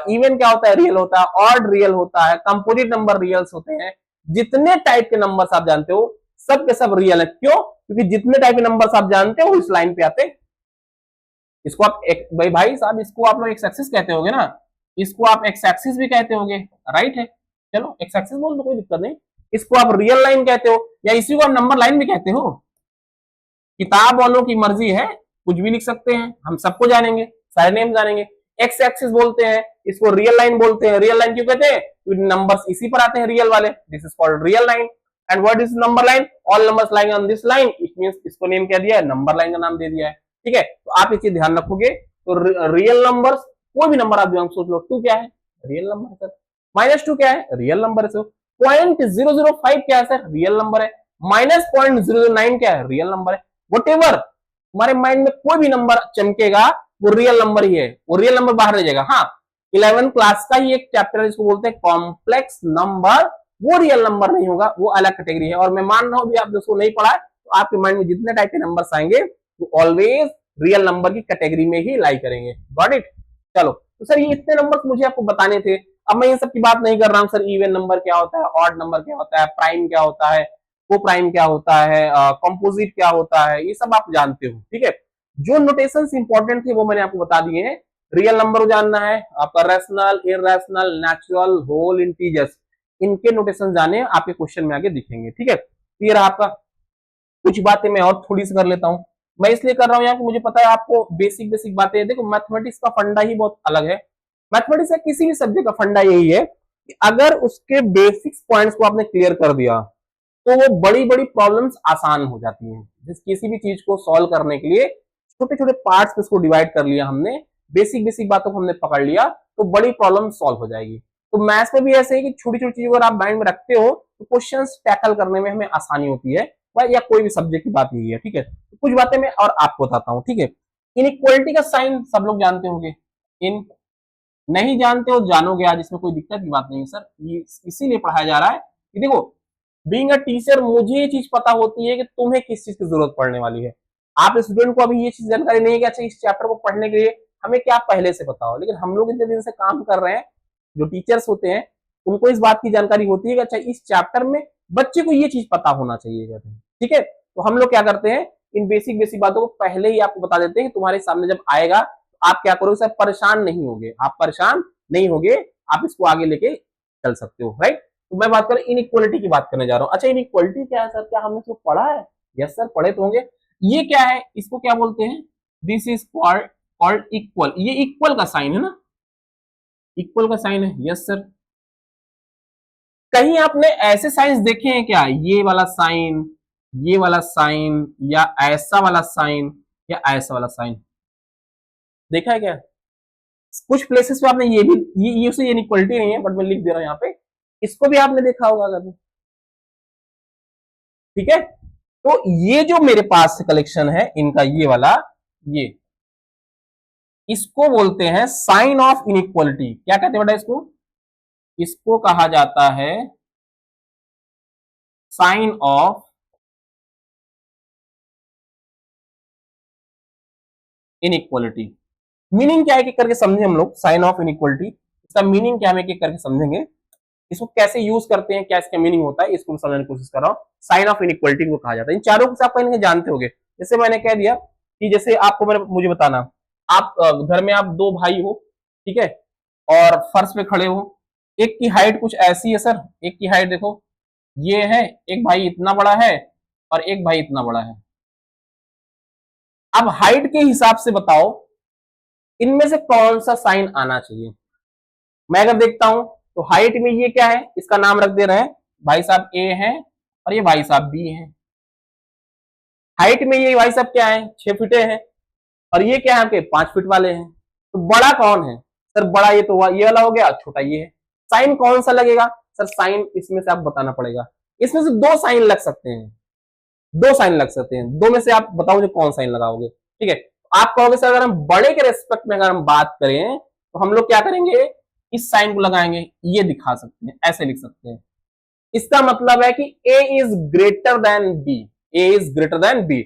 इवन क्या होता है, रियल होता है। ऑड रियल होता है। कंपोजिट नंबर रियल्स होते हैं। जितने टाइप के नंबर्स आप जानते हो सब के सब रियल है। क्यों? क्योंकि जितने टाइप के नंबर्स आप जानते हो इस लाइन पे आते। इसको आप एक भाई साहब, इसको आप लोग एक्स एक्सिस कहते होगे ना, इसको आप एक्स एक्सिस भी कहते होगे, राइट है। चलो एक्स एक्सिस बोल दो, कोई दिक्कत नहीं। इसको आप रियल लाइन कहते हो या इसी को आप नंबर लाइन भी कहते हो। किताब वालों की मर्जी है, कुछ भी लिख सकते हैं, हम सबको जानेंगे, सारे नेम जानेंगे। एक्स एक्सिस बोलते हैं, इसको रियल लाइन बोलते हैं। रियल लाइन क्यों कहते हैं? क्योंकि नंबर्स इसी पर आते हैं रियल वाले, this is called real line. And what is number line? All numbers lying on this line, it means इसको नेम क्या दिया है, नंबर लाइन का नाम दे दिया है, ठीक है। तो आप ये चीज ध्यान रखोगे। तो रियल नंबर्स, कोई भी नंबर आप सोच लो, 2 क्या है, रियल नंबर है सर। -2 क्या है, रियल नंबर है सर। 0.005 क्या है सर, रियल नंबर है। -0.009 क्या है, रियल नंबर है। व्हाटएवर तुम्हारे माइंड में कोई भी नंबर चमकेगा वो रियल नंबर ही है, वो रियल नंबर बाहर रह जाएगा। हाँ, 11th क्लास का ही एक चैप्टर है जिसको बोलते हैं कॉम्प्लेक्स नंबर वो रियल नंबर नहीं होगा, वो अलग कैटेगरी है। और मैं मान रहा हूं भी आप उसको नहीं पढ़ा है, तो आपके माइंड में जितने टाइप के नंबर्स आएंगे वो ऑलवेज रियल नंबर की कैटेगरी में ही लाई करेंगे। Got it. चलो, तो सर ये इतने नंबर्स मुझे आपको बताने थे। अब मैं इन सब की बात नहीं कर रहा हूँ सर, इवन नंबर क्या होता है, ऑड नंबर क्या होता है, प्राइम क्या होता है, को प्राइम क्या होता है, कंपोजिट क्या होता है, ये सब आप जानते हो, ठीक है। जो नोटेशंस इंपॉर्टेंट थे वो मैंने आपको बता दिए हैं। रियल नंबर जानना है आपका, rational, irrational, natural, whole, integers, इनके नोटेशन जाने आपके क्वेश्चन में आगे दिखेंगे, ठीक है। क्लियर है आपका। कुछ बातें मैं और थोड़ी सी कर लेता हूं। मैं इसलिए कर रहा हूं यहाँ कि मुझे पता है आपको बेसिक बेसिक बातें, देखो मैथमेटिक्स का फंडा ही बहुत अलग है। मैथमेटिक्स का किसी भी सब्जेक्ट का फंडा यही है कि अगर उसके बेसिक्स पॉइंट्स को आपने क्लियर कर दिया तो वो बड़ी बड़ी प्रॉब्लम्स आसान हो जाती हैं। जिस किसी भी चीज को सॉल्व करने के लिए छोटे छोटे पार्ट्स में उसको डिवाइड कर लिया हमने, बेसिक बेसिक बातों को हमने पकड़ लिया, तो बड़ी प्रॉब्लम सॉल्व हो जाएगी। तो मैथ्स में भी ऐसे है कि छोटी छोटी चीजों अगर आप माइंड में रखते हो तो क्वेश्चंस टैकल करने में हमें आसानी होती है, या कोई भी सब्जेक्ट की बात यही है, ठीक है। तो कुछ बातें मैं और आपको बताता हूँ, ठीक है। इनइक्वालिटी का साइन सब लोग जानते होंगे। इन नहीं जानते हो जानोगे आज, इसमें कोई दिक्कत की बात नहीं है सर, ये इसीलिए पढ़ाया जा रहा है कि देखो बीइंग अ टीचर मुझे ये चीज पता होती है कि तुम्हें किस चीज की जरूरत पड़ने वाली है। आप स्टूडेंट को अभी ये चीज जानकारी नहीं है कि अच्छा इस चैप्टर को पढ़ने के लिए हमें क्या पहले से पता हो, लेकिन हम लोग इतने दिन से काम कर रहे हैं, जो टीचर्स होते हैं उनको इस बात की जानकारी होती है कि अच्छा इस चैप्टर में बच्चे को ये चीज पता होना चाहिए, कहते हैं, ठीक है। तो हम लोग क्या करते हैं, इन बेसिक बेसिक बातों को पहले ही आपको बता देते हैं कि तुम्हारे सामने जब आएगा तो आप क्या करोगे सर, परेशान नहीं होगे, आप परेशान नहीं होगे, आप इसको आगे लेके चल सकते हो, राइट। तो मैं बात करूं इनइक्वालिटी की बात करने जा रहा हूं। अच्छा इनइक्वालिटी क्या है सर, क्या हमने इसको पढ़ा है? यस सर पढ़े तो होंगे। ये क्या है, इसको क्या बोलते हैं? This is called equal. ये इक्वल का साइन है ना, इक्वल का साइन है, यस सर। कहीं आपने ऐसे साइंस देखे हैं क्या, ये वाला साइन, ये वाला साइन, या ऐसा वाला साइन, या ऐसा वाला साइन देखा है क्या? कुछ प्लेसेस पे आपने ये भी, ये उससे इनइक्वालिटी नहीं है बट मैं लिख दे रहा हूं यहाँ पे, इसको भी आपने देखा होगा कभी, ठीक है। तो ये जो मेरे पास कलेक्शन है इनका, ये वाला, ये इसको बोलते हैं साइन ऑफ इनइक्वालिटी। क्या कहते हैं बेटा इसको? इसको कहा जाता है साइन ऑफ इनइक्वालिटी। मीनिंग क्या है कि करके समझे हम लोग साइन ऑफ इनइक्वालिटी, इसका मीनिंग क्या है कि करके समझेंगे, इसको कैसे यूज करते हैं, क्या इसका मीनिंग होता है, इसको समझने की कोशिश कर रहा हूं। साइन ऑफ इनइक्वालिटी को कहा जाता है। इन चारों को आप कहीं नहीं जानते होंगे। जैसे मैंने कह दिया कि जैसे आपको मुझे बताना, आप घर में आप दो भाई हो, ठीक है, और फर्श पे खड़े हो, एक की हाइट कुछ ऐसी है सर, एक की हाइट देखो ये है, एक भाई इतना बड़ा है और एक भाई इतना बड़ा है। अब हाइट के हिसाब से बताओ इनमें से कौन सा साइन आना चाहिए। मैं अगर देखता हूं तो हाइट में ये क्या है, इसका नाम रख दे रहे हैं, भाई साहब ए है और ये भाई साहब बी है। हाइट में ये भाई साहब क्या है, 6 फीटे हैं, और ये क्या है आपके 5 फीट वाले हैं। तो बड़ा कौन है सर? बड़ा ये तो ये वाला हो गया, छोटा ये है। साइन कौन सा लगेगा सर? साइन इसमें से आप बताना पड़ेगा। इसमें से दो साइन लग सकते हैं, दो साइन लग सकते हैं, दो में से आप बताओ मुझे कौन साइन लगाओगे, ठीक है। आप कहोगे सर अगर हम बड़े के रेस्पेक्ट में अगर हम बात करें तो हम लोग क्या करेंगे, इस साइन को लगाएंगे, ये दिखा सकते हैं, ऐसे लिख सकते हैं। इसका मतलब है कि A is greater than B, A is greater than B.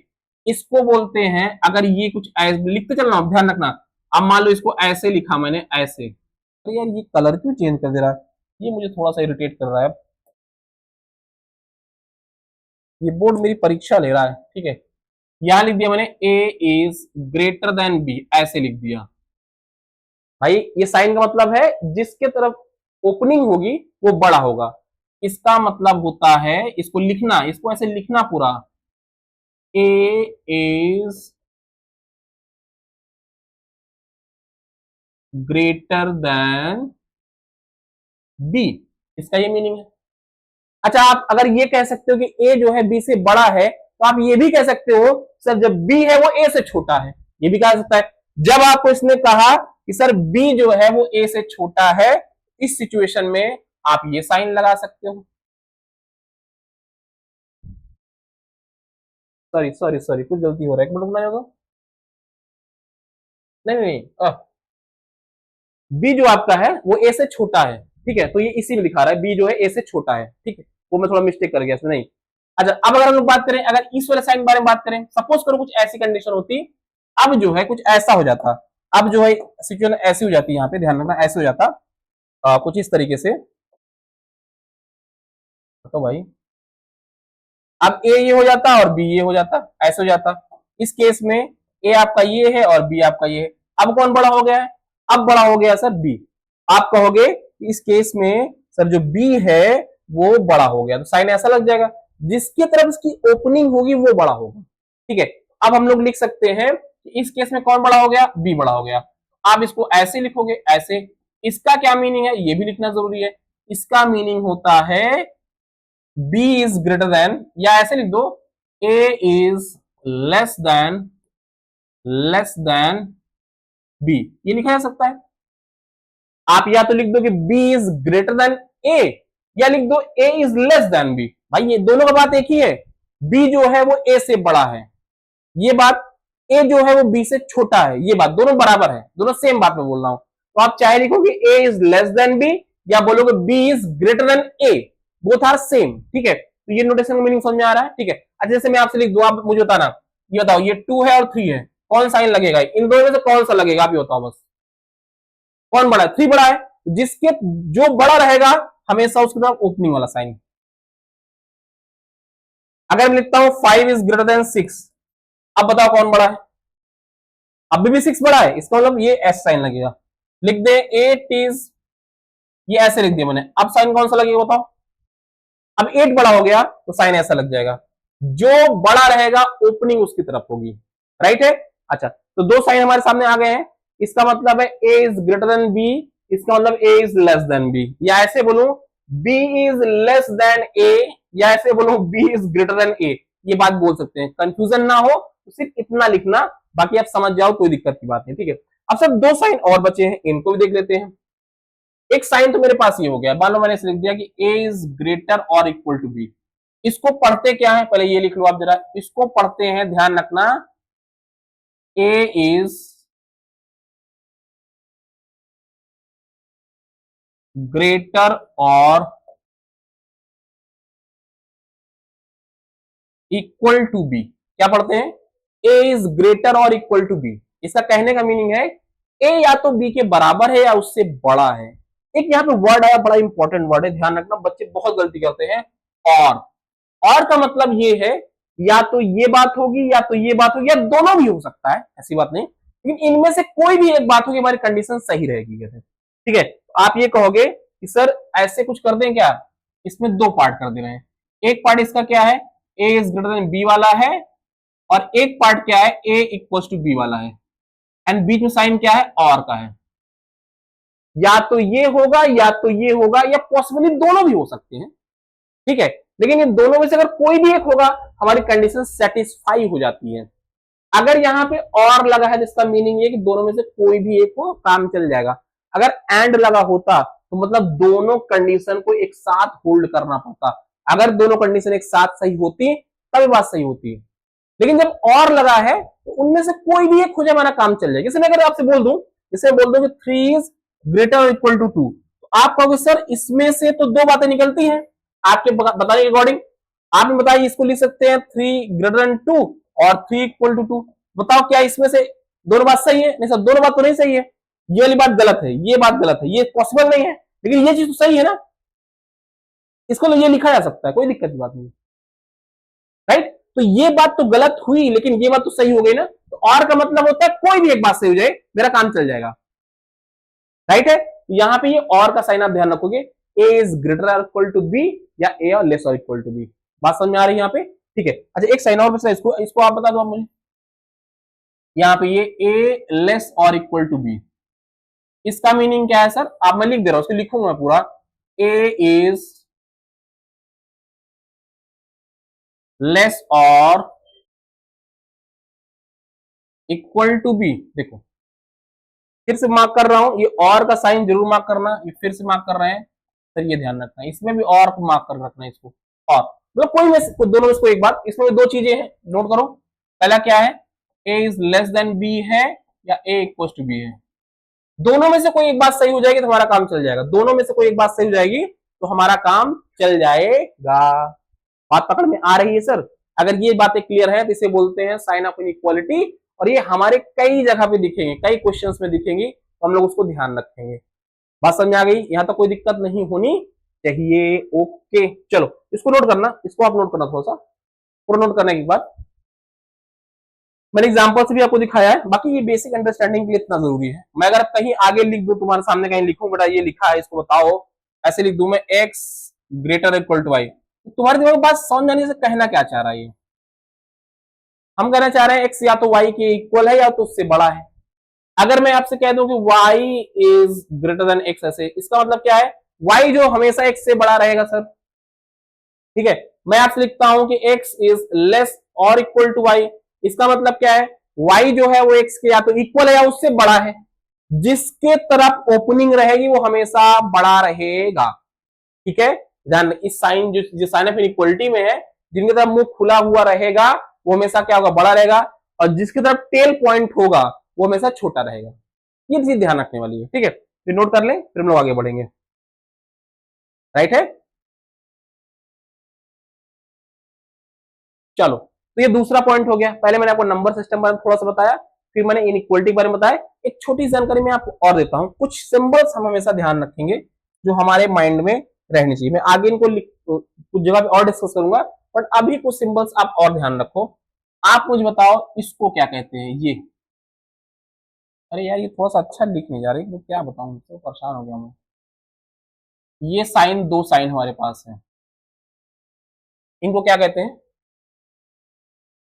इसको बोलते हैं, अगर ये कुछ ऐसे लिखते चलना, ध्यान रखना। अब मान लो इसको ऐसे लिखा मैंने, ऐसे, अरे यार ये कलर क्यों चेंज कर दे रहा है, ये मुझे थोड़ा सा इरिटेट कर रहा है। ये बोर्ड मेरी परीक्षा ले रहा है, ठीक है। यहां लिख दिया मैंने ए इज ग्रेटर देन बी, ऐसे लिख दिया। भाई ये साइन का मतलब है जिसके तरफ ओपनिंग होगी वो बड़ा होगा। इसका मतलब होता है, इसको लिखना, इसको ऐसे लिखना पूरा, ए इज ग्रेटर देन बी, इसका ये मीनिंग है। अच्छा आप अगर ये कह सकते हो कि ए जो है बी से बड़ा है, तो आप ये भी कह सकते हो सर जब बी है वो ए से छोटा है, ये भी कह सकता है। जब आपको इसने कहा कि सर बी जो है वो ए से छोटा है, इस सिचुएशन में आप ये साइन लगा सकते हो। सॉरी सॉरी सॉरी, कुछ गलती हो रहा है, एक मिनट रुकना होगा। नहीं नहीं, बी जो आपका है वो ए से छोटा है, ठीक है, तो ये इसी में दिखा रहा है बी जो है ए से छोटा है, ठीक है, वो मैं थोड़ा मिस्टेक कर गया इसमें, नहीं। अच्छा, अब अगर हम लोग बात करें, अगर इस वाले साइन के बारे में बात करें, सपोज करो कुछ ऐसी कंडीशन होती, अब जो है कुछ ऐसा हो जाता, अब जो है सिचुएशन ऐसी हो जाती, यहाँ पे ध्यान रखना, ऐसे हो जाता कुछ इस तरीके से, तो भाई अब ए ये हो जाता और बी ये हो जाता, ऐसे हो जाता। इस केस में ए आपका ये है और बी आपका ये है। अब कौन बड़ा हो गया है? अब बड़ा हो गया सर बी। आप कहोगे इस केस में सर जो बी है वो बड़ा हो गया, तो साइन ऐसा लग जाएगा, जिसकी तरफ इसकी ओपनिंग होगी वो बड़ा होगा, ठीक है। अब हम लोग लिख सकते हैं कि इस केस में कौन बड़ा हो गया? बी बड़ा हो गया। आप इसको ऐसे लिखोगे, ऐसे। इसका क्या मीनिंग है ये भी लिखना जरूरी है। इसका मीनिंग होता है B इज ग्रेटर देन, या ऐसे लिख दो A is less than B, ये लिखा जा सकता है। आप या तो लिख दो कि B is greater than A, या लिख दो A is less than B। भाई ये दोनों का बात एक ही है, B जो है वो A से बड़ा है, ये बात, A जो है वो B से छोटा है, ये बात, दोनों बराबर है, दोनों सेम बात में बोल रहा हूं। तो आप चाहे लिखोगे A is less than B, या बोलोगे B is greater than A, both are same, ठीक है। तो ये नोटेशन का मीनिंग समझ में आ रहा है, ठीक है। अच्छा, जैसे मैं आपसे लिख दूं, आप मुझे बताना, ये बताओ ये 2 है और 3 है, कौन साइन लगेगा? इन दोनों में से कौन सा लगेगा? आप ये बताओ बस, कौन बड़ा है? 3 बड़ा है, जिसके जो बड़ा रहेगा हमेशा उसके तरफ ओपनिंग वाला साइन। अगर मैं लिखता हूं 5 इज ग्रेटर देन 6, अब बताओ कौन बड़ा है? अभी भी 6 बड़ा है, इसका मतलब ये एस साइन लगेगा। लिख दे 8 इज, ये ऐसे लिख दिया मैंने, अब साइन कौन सा लगेगा बताओ? अब 8 बड़ा हो गया तो साइन ऐसा लग जाएगा, जो बड़ा रहेगा ओपनिंग उसकी तरफ होगी, राइट है। अच्छा, तो दो साइन हमारे सामने आ गए हैं, इसका मतलब है ए इज ग्रेटर देन बी, इसका मतलब ए इज लेस देन बी, या ऐसे बोलूं बी इज लेस देन ए, या ऐसे बोलूं बी इज ग्रेटर देन ए, ये बात बोल सकते हैं। कंफ्यूजन ना हो तो सिर्फ इतना लिखना, बाकी आप समझ जाओ, कोई दिक्कत की बात नहीं, ठीक है। अब सर दो साइन और बचे हैं, इनको भी देख लेते हैं। एक साइन तो मेरे पास ये हो गया, मान लो मैंने लिख दिया कि a इज ग्रेटर और इक्वल टू b। इसको पढ़ते क्या है, पहले ये लिख लो आप जरा, इसको पढ़ते हैं, ध्यान रखना, a इज ग्रेटर और इक्वल टू b। क्या पढ़ते हैं? a इज ग्रेटर और इक्वल टू b। इसका कहने का मीनिंग है a या तो b के बराबर है या उससे बड़ा है। एक यहाँ पे वर्ड आया, बड़ा इंपॉर्टेंट वर्ड है, ध्यान रखना, बच्चे बहुत गलती करते हैं। और का मतलब ये है या तो ये बात होगी या तो ये बात होगी, या दोनों भी हो सकता है, ऐसी बात नहीं, लेकिन इनमें से कोई भी एक बात होगी, हमारी कंडीशन सही रहेगी, ठीक है। तो आप ये कहोगे कि सर ऐसे कुछ कर दें क्या? इसमें दो पार्ट कर दे रहे हैं, एक पार्ट इसका क्या है, ए इज ग्रेटर देन बी वाला है, और एक पार्ट क्या है, ए इक्वल टू बी वाला है, एंड बीच में साइन क्या है, और का है। या तो ये होगा या तो ये होगा, या पॉसिबली दोनों भी हो सकते हैं, ठीक है। लेकिन ये दोनों में से अगर कोई भी एक होगा, हमारी कंडीशन सेटिस्फाई हो जाती है। अगर यहाँ पे और लगा है, जिसका मीनिंग ये कि दोनों में से कोई भी एक को, काम चल जाएगा। अगर एंड लगा होता तो मतलब दोनों कंडीशन को एक साथ होल्ड करना पड़ता। अगर दोनों कंडीशन एक साथ सही होती तभी बात सही होती है, लेकिन जब और लगा है तो उनमें से कोई भी एक हो जाए, हमारा काम चल जाएगा। जैसे मैं अगर आपसे बोल दूं, जैसे बोल दूं कि 3 इज ग्रेटर और इक्वल टू 2, तो आप कहोगे सर इसमें से तो दो बातें निकलती हैं आपके बताने के अकॉर्डिंग। आपने बताया इसको लिख सकते हैं 3 ग्रेटर देन 2 और 3 इक्वल टू 2। बताओ क्या इसमें से दोनों बात सही है? नहीं सर, दोनों बात तो नहीं सही है, ये वाली बात गलत है, ये बात गलत है, ये पॉसिबल नहीं है, लेकिन ये चीज तो सही है ना, इसको तो ये लिखा जा सकता है, कोई दिक्कत की बात नहीं, राइट। तो ये बात तो गलत हुई, लेकिन ये बात तो सही हो गई ना। तो और का मतलब होता है कोई भी एक बात सही हो जाए, मेरा काम चल जाएगा, राइट है। तो यहाँ पे ये और का साइन आप ध्यान रखोगे, ए इज ग्रेटर और इक्वल टू बी, या ए और लेस और इक्वल टू बी। बात समझ में आ रही है यहाँ पे, ठीक है। अच्छा, एक साइन और बचा, इसको आप बता दो आप मुझे। यहाँ पे ये ए लेस और इक्वल टू बी, इसका मीनिंग क्या है सर? आप, मैं लिख दे रहा हूं, उसको लिखूंगा मैं पूरा, ए इज लेस और इक्वल टू बी। देखो फिर से मार्क कर रहा हूं, ये और का साइन जरूर मार्क करना, ये फिर से मार्क कर रहे हैं सर, ये ध्यान रखना, इसमें भी और को मार्क कर रखना है इसको। और मतलब कोई में दोनों में से कोई एक बात, इसमें दो चीजें हैं, नोट करो। पहला क्या है, ए इज लेस देन बी है या ए इक्वल टू बी है, दोनों में से कोई एक बात सही हो जाएगी तो हमारा काम चल जाएगा, दोनों में से कोई एक बात सही हो जाएगी तो हमारा काम चल जाएगा। बात पकड़ में आ रही है सर? अगर ये बातें क्लियर है तो इसे बोलते हैं साइन ऑफ इनइक्वालिटी, और ये हमारे कई जगह पे दिखेंगे, कई क्वेश्चंस में दिखेंगी, तो हम लोग उसको ध्यान रखेंगे। बात समझ आ गई? यहां तक कोई दिक्कत नहीं होनी चाहिए। ओके चलो इसको नोट करना, इसको आप नोट करना थोड़ा सा। पूरा नोट करने के बाद मैंने एग्जांपल से भी आपको दिखाया है, बाकी ये बेसिक अंडरस्टैंडिंग के लिए इतना जरूरी है। मैं अगर कहीं आगे लिख दूं, तुम्हारे सामने कहीं लिखूं बेटा ये लिखा है इसको बताओ, ऐसे लिख दूं मैं x greater equal to y, तुम्हारे दिमाग में बात समझ जाने से कहना क्या चाह रहा है? ये हम कहना चाह रहे हैं x या तो y के इक्वल है या तो उससे बड़ा है। अगर मैं आपसे कह दूं कि y is greater then x, ऐसे इसका मतलब क्या है? y जो हमेशा x से बड़ा रहेगा सर, ठीक है। मैं आपसे लिखता हूं कि x इज लेस और इक्वल टू y, इसका मतलब क्या है? y जो है वो x के या तो इक्वल है या उससे बड़ा है। जिसके तरफ ओपनिंग रहेगी वो हमेशा बड़ा रहेगा, ठीक है। ध्यान, इस साइन जो साइन ऑफ इनइक्वालिटी में है, जिनकी तरफ मुंह खुला हुआ रहेगा वो हमेशा क्या होगा? बड़ा रहेगा, और जिसकी तरफ टेल पॉइंट होगा वो हमेशा छोटा रहेगा। ये चीज ध्यान रखने वाली है, ठीक है। फिर नोट कर ले, फिर हम लोग आगे बढ़ेंगे। राइट है? चलो तो ये दूसरा पॉइंट हो गया। पहले मैंने आपको नंबर सिस्टम बारे में थोड़ा सा बताया, फिर मैंने इनइक्वालिटी के बारे में बताया। एक छोटी जानकारी मैं आपको और देता हूं, कुछ सिंबल्स हम हमेशा ध्यान रखेंगे जो हमारे माइंड में रहनी चाहिए। मैं आगे इनको कुछ जगह पे और डिस्कस करूंगा, बट अभी कुछ सिंबल्स आप और ध्यान रखो। आप मुझे बताओ इसको क्या कहते हैं? ये, अरे यार ये थोड़ा सा अच्छा लिख नहीं जा रही, मैं क्या बताऊं, तो परेशान हो गया मैं। ये साइन, दो साइन हमारे पास है, इनको क्या कहते हैं?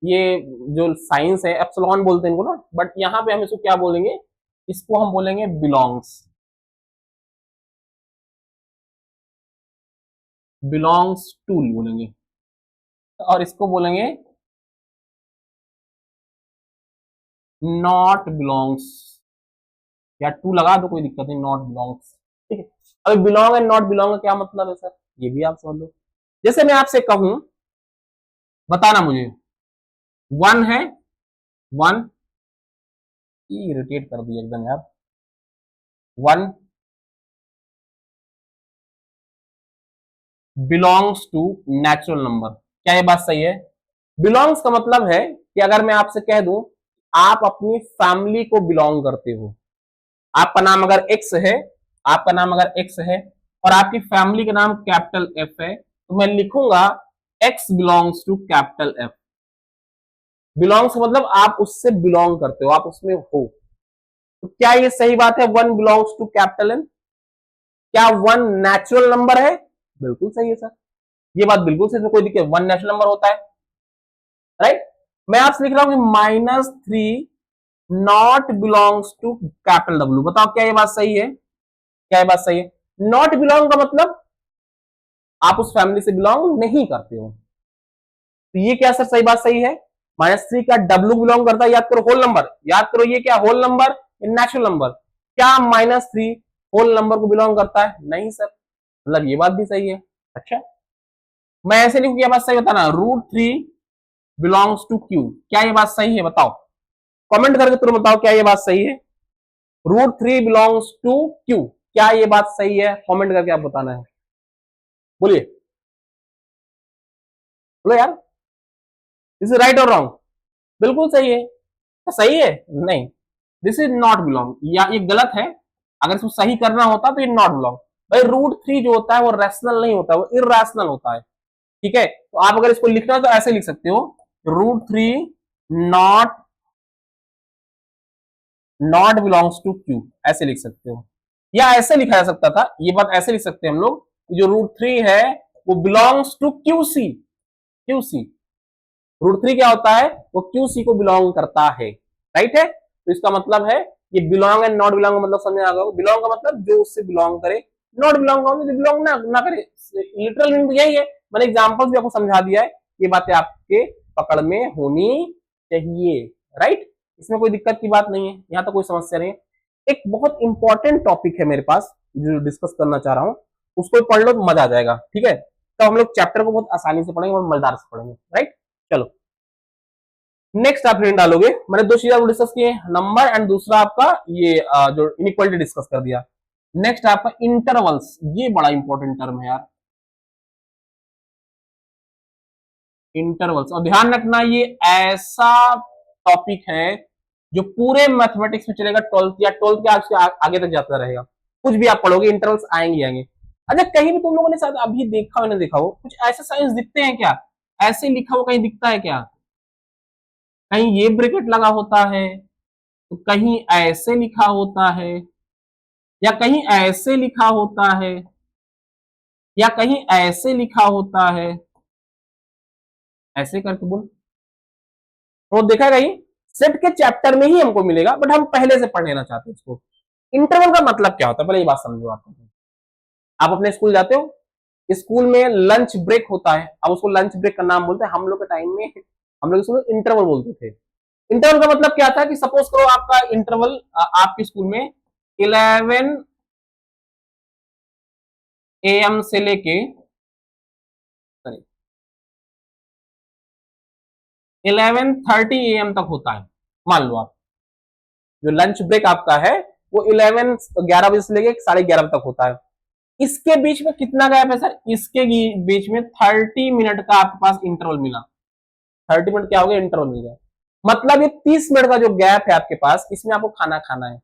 ये जो साइंस है एप्सिलॉन बोलते हैं इनको ना, बट यहाँ पे हम इसको क्या बोलेंगे? इसको हम बोलेंगे बिलोंग्स, बिलोंग्स टू बोलेंगे, और इसको बोलेंगे नॉट बिलोंग्स, या टू लगा दो कोई दिक्कत नहीं, नॉट बिलोंग्स, ठीक है। अब बिलोंग एंड नॉट बिलोंग का क्या मतलब है सर? ये भी आप समझ लो। जैसे मैं आपसे कहूं, बताना मुझे, वन है, वन, इरिटेट कर दिया एकदम यार, one belongs to natural number, क्या ये बात सही है? बिलोंग्स का मतलब है कि अगर मैं आपसे कह दूं आप अपनी फैमिली को बिलोंग करते हो, आपका नाम अगर एक्स है, आपका नाम अगर एक्स है और आपकी फैमिली का नाम कैपिटल एफ है, तो मैं लिखूंगा x belongs to capital F. Belongs मतलब आप उससे बिलोंग करते हो, आप उसमें हो। तो क्या ये सही बात है, one belongs to capital N? क्या वन नेचुरल नंबर है? बिल्कुल सही है सर, ये बात बिल्कुल सही, कोई दिक्कत, वन नेचुरल नंबर होता है, राइट। मैं आपसे लिख रहा हूं कि -3 not belongs to capital W, बताओ क्या ये बात सही है? क्या ये बात सही है? नॉट बिलोंग का मतलब आप उस फैमिली से बिलोंग नहीं करते हो, तो ये क्या सर सही बात सही है? -3 का डब्ल्यू बिलोंग करता है, याद करो होल नंबर, याद करो ये क्या होल नंबर, नेचुरल नंबर। क्या -3 होल नंबर को बिलोंग करता है? नहीं सर, मतलब ये बात भी सही है। अच्छा, मैं ऐसे लिखूं, क्या बात सही बताना, √3 बिलोंग्स टू क्यू, क्या ये बात सही है? बताओ, कमेंट करके तुरंत बताओ क्या ये बात सही है? √3 बिलोंग्स टू क्यू, क्या ये बात सही है? कमेंट करके आप बताना है, बोलिए, बोलो यार, दिस इज राइट और रॉन्ग? बिल्कुल सही है। तो सही है? नहीं, दिस इज नॉट बिलोंग, या ये गलत है। अगर इसको सही करना होता तो ये नॉट बिलोंग। भाई √3 जो होता है वो रैशनल नहीं होता, वो इरेशनल होता है, ठीक है। तो आप अगर इसको लिखना तो ऐसे लिख सकते हो, √3 not not belongs to Q, ऐसे लिख सकते हो। या ऐसे लिखा जा सकता था, ये बात ऐसे लिख सकते हैं हम लोग, जो √3 है वो बिलोंग्स टू क्यूसी, क्यूसी, √3 क्या होता है? वो क्यूसी को बिलोंग करता है, राइट है। तो इसका मतलब है ये बिलोंग एंड नॉट बिलोंग का मतलब समझ आ गया। बिलोंग का मतलब जो उससे बिलोंग करे, नॉट बिलोंग का मतलब बिलोंग ना करे, लिटरल मीनिंग यही है। मैंने एग्जांपल्स भी आपको समझा दिया है, ये बातें आपके पकड़ में होनी चाहिए, राइट। इसमें कोई दिक्कत की बात नहीं है, यहाँ तो कोई समस्या नहीं है। एक बहुत इंपॉर्टेंट टॉपिक है मेरे पास जो डिस्कस करना चाह रहा हूँ, उसको पढ़ लो तो मजा आ जाएगा, ठीक है। तो हम लोग चैप्टर को बहुत आसानी से पढ़ेंगे और मजेदार से पढ़ेंगे, राइट। चलो नेक्स्ट आप रीडिंग डालोगे, मैंने दो चीजें डिस्कस किए, नंबर एंड दूसरा आपका ये जो इनइक्वालिटी डिस्कस कर दिया। नेक्स्ट आपका इंटरवल्स, ये बड़ा इंपॉर्टेंट टर्म है यार, इंटरवल्स। और ध्यान रखना ये ऐसा टॉपिक है जो पूरे मैथमेटिक्स में चलेगा, 12th या 12th के आगे तक जाता रहेगा। कुछ भी आप पढ़ोगे इंटरवल्स आएंगे आएंगे। अच्छा कहीं भी तुम लोगों ने शायद अभी देखा हो ना देखा हो, कुछ ऐसे साइंस दिखते हैं क्या, ऐसे लिखा हो कहीं दिखता है क्या, कहीं ये ब्रैकेट लगा होता है तो कहीं ऐसे लिखा होता है, या कहीं ऐसे लिखा होता है, या कहीं ऐसे लिखा होता है, ऐसे करके बोल। तो देखा कहीं सेट के चैप्टर में ही हमको मिलेगा, बट हम पहले से पढ़ लेना चाहते हैं इसको। इंटरवल का मतलब क्या होता है, पहले ये बात समझो। आप अपने स्कूल जाते हो, स्कूल में लंच ब्रेक होता है, अब उसको लंच ब्रेक का नाम बोलते हैं। हम लोग के टाइम में हम लोग इसको इंटरवल बोलते थे। इंटरवल का मतलब क्या था कि सपोज करो आपका इंटरवल आपके स्कूल में 11 AM से लेके 11:30 AM तक होता है। मान लो आप जो लंच ब्रेक आपका है वो 11 बजे से लेके 11:30 तक होता है। इसके बीच में कितना गैप है सर, इसके बीच में 30 मिनट का आपके पास इंटरवल मिला। 30 मिनट क्या हो गया, इंटरवल मिल गया। मतलब ये 30 मिनट का जो गैप है आपके पास, इसमें आपको खाना खाना है।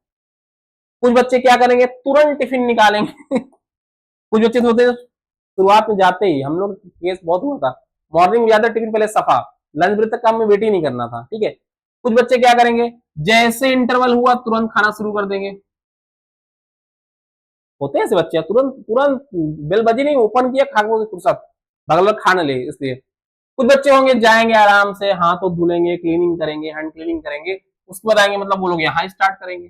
कुछ बच्चे क्या करेंगे, तुरंत टिफिन निकालेंगे कुछ बच्चे तो होते हैं शुरुआत में जाते ही, हम लोग केस बहुत हुआ था, मॉर्निंग में जाते टिफिन पहले सफा, लंच ब्रेक तक काम में वेट ही नहीं करना था, ठीक है। कुछ बच्चे क्या करेंगे, जैसे इंटरवल हुआ तुरंत खाना शुरू कर देंगे। होते हैं ऐसे बच्चे, तुरंत तुरंत बेल बजी नहीं, ओपन किया, खा के फुर्सत बगल में खाना ले, इसलिए। कुछ बच्चे होंगे जाएंगे आराम से, हाथों धुलेंगे, क्लीनिंग करेंगे, हैंड क्लीनिंग करेंगे, उसके बाद आएंगे, मतलब वो लोग यहाँ स्टार्ट करेंगे।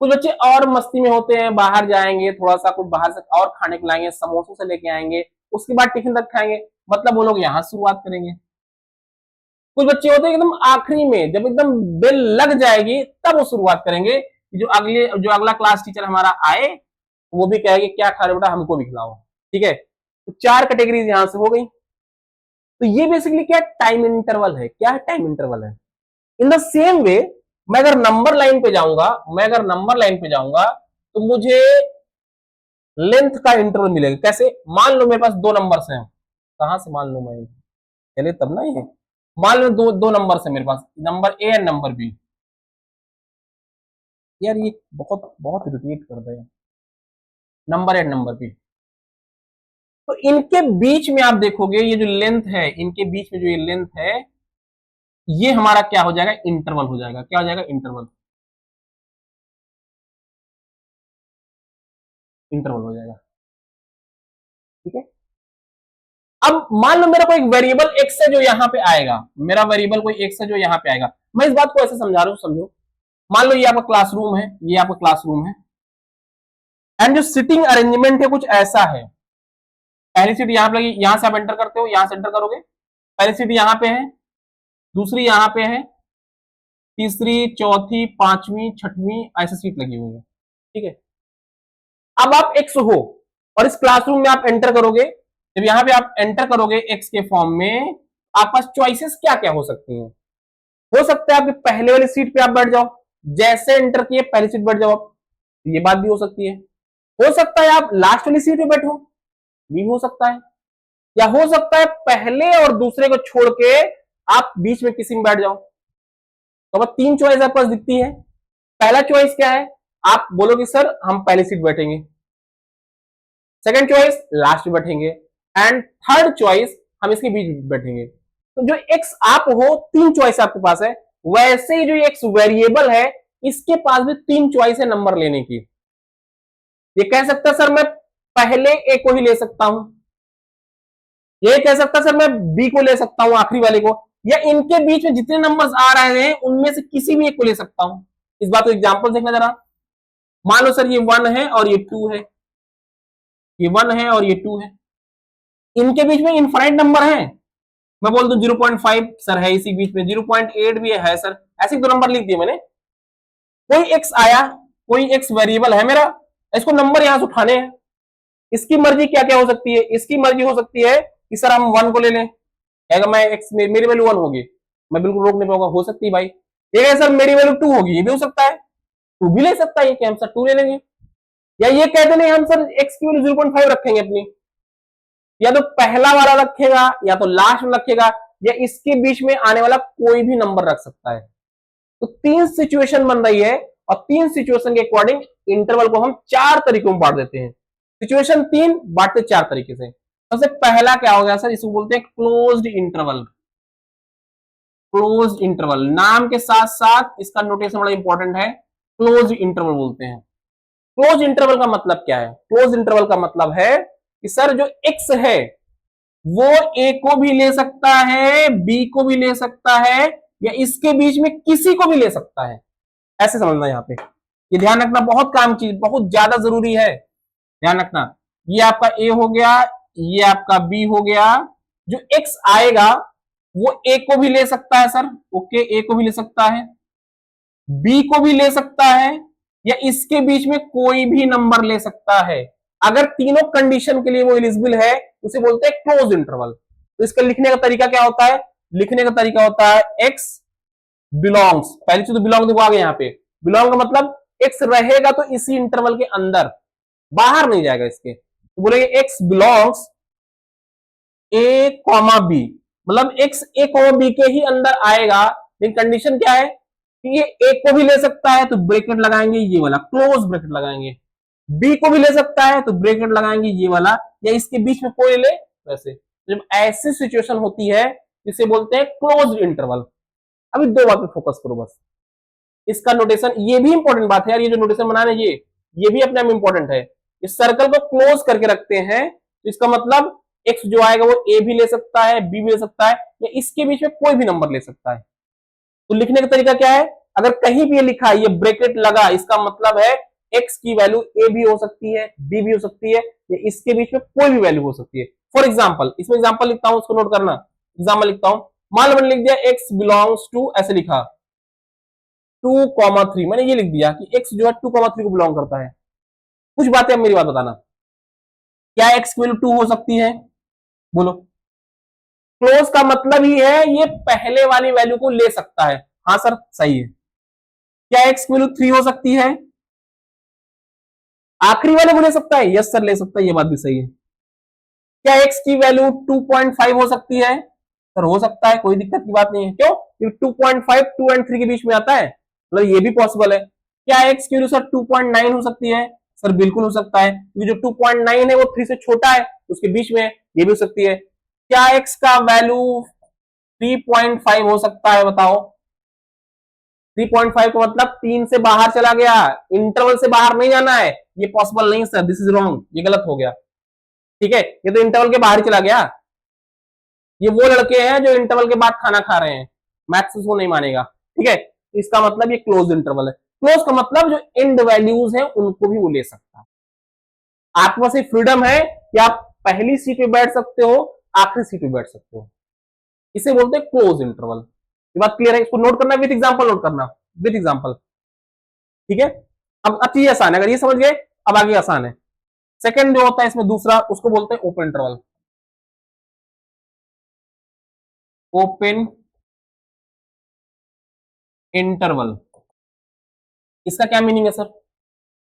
कुछ बच्चे और मस्ती में होते हैं, बाहर जाएंगे थोड़ा सा, कुछ बाहर से और खाने को लाएंगे, समोसों से लेके आएंगे, उसके बाद टिफिन तक खाएंगे, मतलब वो लोग यहाँ शुरुआत करेंगे। कुछ बच्चे होते हैं एकदम आखिरी में, जब एकदम बेल लग जाएगी तब वो शुरुआत करेंगे, जो अगला क्लास टीचर हमारा आए वो भी कहेंगे क्या खा रहे बेटा, हमको भी खिलाओ, ठीक है। तो 4 कैटेगरीज यहां से हो गई। तो ये बेसिकली क्या टाइम इंटरवल है, क्या है टाइम इंटरवल है। इन द सेम वे मैं अगर नंबर लाइन पे जाऊंगा, तो मुझे लेंथ का इंटरवल मिलेगा। कैसे, मान लो मेरे पास 2 नंबर्स हैं, कहां से मान लो मैं, चले तब ना ये, मान लो दो नंबर है मेरे पास, number A and number B. यार ये बहुत बहुत इरिटेट कर रहे हैं, नंबर एंड नंबर बी। तो इनके बीच में आप देखोगे ये जो लेंथ है, इनके बीच में जो ये लेंथ है, ये हमारा क्या हो जाएगा, इंटरवल हो जाएगा। क्या हो जाएगा, इंटरवल, इंटरवल हो जाएगा, ठीक है। अब मान लो मेरा कोई एक वेरिएबल एक्स है जो यहां पे आएगा, मेरा वेरिएबल कोई एक्स है जो यहां पे आएगा। मैं इस बात को ऐसे समझा रहा हूं, समझो। मान लो ये आपका क्लासरूम है, ये आपका क्लासरूम है, एंड जो सिटिंग अरेंजमेंट है कुछ ऐसा है। पहली सीट यहां पे लगी, यहां से आप एंटर करते हो, यहां से एंटर करोगे, पहली सीट यहां पे है, दूसरी यहां पे है, तीसरी, चौथी, पांचवी, छठवीं, ऐसी सीट लगी हुई है, ठीक है। अब आप एक्स हो और इस क्लासरूम में आप एंटर करोगे, जब यहां पे आप एंटर करोगे एक्स के फॉर्म में, आप पास चॉइसेस क्या क्या हो सकती हैं। हो सकता है आपकी पहले वाली सीट पे आप बैठ जाओ, जैसे एंटर किए पहली सीट बैठ जाओ आप, ये बात भी हो सकती है। हो सकता है आप लास्ट वाली सीट पे बैठो, भी हो सकता है। या हो सकता है पहले और दूसरे को छोड़ के आप बीच में किसी में बैठ जाओ। तो अब 3 चॉइस आपके पास दिखती है। पहला चॉइस क्या है, आप बोलोगे सर हम पहली सीट बैठेंगे, सेकंड चॉइस लास्ट में बैठेंगे, एंड थर्ड चॉइस हम इसके बीच बैठेंगे। तो जो एक्स आप हो, 3 चॉइस आपके पास है, वैसे ही जो एक्स वेरिएबल है, इसके पास भी 3 चॉइस है नंबर लेने की। ये कह सकता है सर मैं पहले ए को ही ले सकता हूं, ये कह सकता है सर मैं बी को ले सकता हूं, आखिरी वाले को, या इनके बीच में जितने नंबर्स आ रहे हैं उनमें से किसी भी एक को ले सकता हूं। इस बात को एग्जांपल देखना जरा। मान लो सर ये 1 है और ये 2 है, ये 1 है और ये 2 है, इनके बीच में इनफाइनाइट नंबर है। मैं बोल दूं 0.5 सर है इसी बीच में, 0.8 भी है सर, ऐसे 2 नंबर लिख दिए मैंने। कोई एक्स आया, कोई एक्स वेरिएबल है मेरा, इसको नंबर यहां से उठाने हैं। इसकी मर्जी क्या क्या हो सकती है, इसकी मर्जी हो सकती है कि सर हम 1 को ले लें, मैं एक्स मेरी वैल्यू 1 होगी, मैं बिल्कुल रोक नहीं पाऊंगा, हो सकती है भाई। ये सर मेरी वैल्यू 2 होगी, ये भी हो सकता है, 2 भी ले सकता है, कि हम सर 2 ले लेंगे, या ये कहते नहीं हम सर x की वैल्यू 0.5 रखेंगे अपनी, या तो पहला वाला रखेगा या तो लास्ट में रखेगा, या इसके बीच में आने वाला कोई भी नंबर रख सकता है। तो 3 सिचुएशन बन रही है, और 3 सिचुएशन के अकॉर्डिंग इंटरवल को हम 4 तरीकों में बांट देते हैं। सिचुएशन 3 बांटते 4 तरीके से। सबसे पहला क्या हो गया सर, इसको बोलते हैं क्लोज्ड इंटरवल। क्लोज्ड इंटरवल नाम के साथ साथ इसका नोटेशन बड़ा इंपॉर्टेंट है, क्लोज्ड इंटरवल बोलते हैं। क्लोज इंटरवल का मतलब क्या है? क्लोज इंटरवल का मतलब है कि सर जो x है वो a को भी ले सकता है, b को भी ले सकता है, या इसके बीच में किसी को भी ले सकता है, ऐसे समझना यहां पे। ये ध्यान रखना, बहुत काम चीज, बहुत ज्यादा जरूरी है, ध्यान रखना। ये आपका a हो गया, ये आपका b हो गया, जो x आएगा वो a को भी ले सकता है सर, ओके, a को भी ले सकता है, b को भी ले सकता है, या इसके बीच में कोई भी नंबर ले सकता है। अगर तीनों कंडीशन के लिए वो एलिजिबल है, उसे बोलते हैं क्लोज इंटरवल। तो इसका लिखने का तरीका क्या होता है? लिखने का तरीका होता है x बिलोंग्स, पहली चीज तो बिलोंग देखो आगे, यहाँ पे बिलोंग का मतलब x रहेगा तो इसी इंटरवल के अंदर, बाहर नहीं जाएगा इसके, तो बोलेंगे x belongs a comma b, मतलब x a कॉमा b के ही अंदर आएगा, लेकिन कंडीशन क्या है कि ये a को भी ले सकता है, तो ब्रैकेट लगाएंगे ये वाला, क्लोज ब्रैकेट लगाएंगे, b को भी ले सकता है तो ब्रैकेट लगाएंगे ये वाला, या इसके बीच में कोई ले, वैसे। जब ऐसी सिचुएशन होती है इसे बोलते हैं क्लोज इंटरवल। अभी 2 बात पे फोकस करो बस, इसका नोटेशन, ये भी इंपॉर्टेंट बात है यार, ये जो नोटेशन बना रहे ये भी अपने आप इंपॉर्टेंट है। इस सर्कल को क्लोज करके रखते हैं, तो इसका मतलब x जो आएगा वो a भी ले सकता है, b भी ले सकता है, या इसके बीच में कोई भी नंबर ले सकता है। तो लिखने का तरीका क्या है? अगर कहीं भी ये लिखा है, ये ब्रैकेट लगा, इसका मतलब है x की वैल्यू a भी हो सकती है, b भी हो सकती है, या इसके बीच में कोई भी वैल्यू हो सकती है। फॉर एग्जाम्पल, इसमें एग्जाम्पल लिखता हूं, उसको नोट करना। एग्जाम्पल लिखता हूं, मान लो मैंने लिख दिया x बिलोंग्स टू, ऐसे लिखा 2,3, मैंने ये लिख दिया कि x जो है 2,3 को बिलोंग करता है। कुछ बातें अब मेरी बात बताना, क्या x की वैल्यू 2 हो सकती है? बोलो। क्लोज का मतलब ही है ये पहले वाली वैल्यू को ले सकता है, हाँ सर सही है। क्या x की वैल्यू 3 हो सकती है? आखिरी वाले को ले सकता है, यस सर ले सकता है, ये बात भी सही है। क्या x की वैल्यू 2.5 हो सकती है? सर हो सकता है, कोई दिक्कत की बात नहीं है। क्यों? क्योंकि 2.5 2 और 3 के बीच में आता है, मतलब ये भी पॉसिबल है। क्या x की वैल्यू सर 2.9 हो सकती है? सर बिल्कुल हो सकता है, क्योंकि जो 2.9 है वो 3 से छोटा है, उसके बीच में, ये भी हो सकती है। क्या x का वैल्यू 3.5 हो सकता है? बताओ। 3.5 का मतलब 3 से बाहर चला गया, इंटरवल से बाहर नहीं जाना है, ये पॉसिबल नहीं सर, दिस इज रॉन्ग, ये गलत हो गया। ठीक है, ये तो इंटरवल के बाहर ही चला गया। ये वो लड़के हैं जो इंटरवल के बाद खाना खा रहे हैं, मैथ्स उसको नहीं मानेगा। ठीक है, तो इसका मतलब ये क्लोज इंटरवल है। क्लोज का मतलब जो एंड वैल्यूज है उनको भी वो ले सकता है। आपके पास फ्रीडम है कि आप पहली सीट पे बैठ सकते हो, आखिरी सीट पे बैठ सकते हो, इसे बोलते हैं क्लोज इंटरवल। ये बात क्लियर है? इसको नोट करना, विद एग्जांपल नोट करना, विद एग्जांपल। ठीक है, अब चीज आसान है, अगर ये समझ गए अब आगे आसान है। सेकंड जो होता है इसमें दूसरा, उसको बोलते हैं ओपन इंटरवल। ओपन इंटरवल, इसका क्या मीनिंग है सर?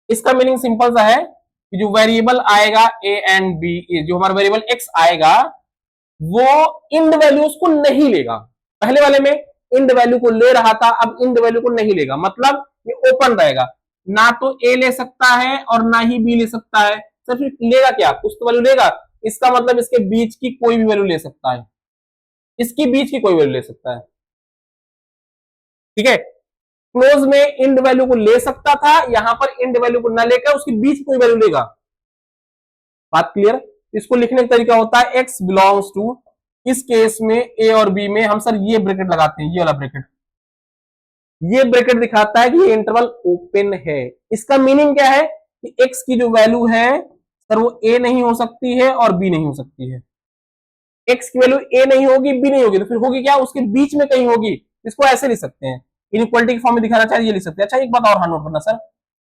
इसका मीनिंग सिंपल सा है कि जो वेरिएबल आएगा a एंड b, जो हमारा वेरिएबल x आएगा वो इंड वैल्यूज को नहीं लेगा। पहले वाले में इंड वैल्यू को ले रहा था, अब इंड वैल्यू को नहीं लेगा, मतलब ये ओपन रहेगा, ना तो a ले सकता है और ना ही b ले सकता है। सर फिर लेगा क्या? कुछ तो वैल्यू लेगा, इसका मतलब इसके बीच की कोई भी वैल्यू ले सकता है, इसके बीच की कोई वैल्यू ले सकता है। ठीक है, क्लोज में इंड वैल्यू को ले सकता था, यहां पर इंड वैल्यू को ना लेकर उसके बीच कोई वैल्यू लेगा। बात क्लियर? इसको लिखने का तरीका होता है x बिलोंग्स टू, इस केस में a और b में हम सर ये ब्रैकेट लगाते हैं, ये वाला ब्रैकेट, ये ब्रैकेट दिखाता है कि ये इंटरवल ओपन है। इसका मीनिंग क्या है कि x की जो वैल्यू है सर वो a नहीं हो सकती है और b नहीं हो सकती है। x की वैल्यू a नहीं होगी, b नहीं होगी, तो फिर होगी क्या? उसके बीच में कहीं होगी। इसको ऐसे लिख सकते हैं, इनइक्वालिटी की फॉर्म में दिखाना चाहिए, ये लिख सकते हैं। अच्छा एक बात और नोट करना सर,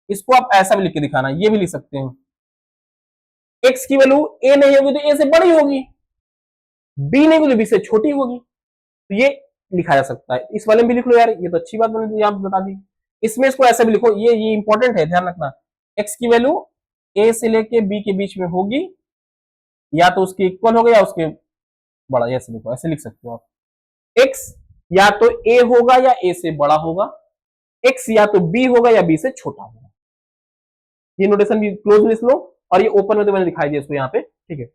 इसको आप ऐसा भी लिख के दिखाना, ये भी लिख सकते हैं, x की वैल्यू a नहीं होगी तो a से बड़ी होगी, b नहीं होगी तो b से छोटी होगी। तो ये लिखा जा सकता है। इस वाले में भी लिख लो यार, ये तो अच्छी बात मैंने यहाँ बता दी। इसमें इसको ऐसे भी लिखो, ये इंपॉर्टेंट है, ध्यान रखना। एक्स की वैल्यू ए से लेके बी के बीच में होगी, या तो उसके इक्वल होगा या उसके बड़ा, ऐसे लिखो, ऐसे लिख सकते हो आप। एक्स या तो ए होगा या ए से बड़ा होगा, एक्स या तो बी होगा या बी से छोटा होगा। ये नोटेशन भी क्लोज में लिख लो, और ये ओपन में तो मैंने दिखाई दिया इसको यहाँ पे, ठीक है।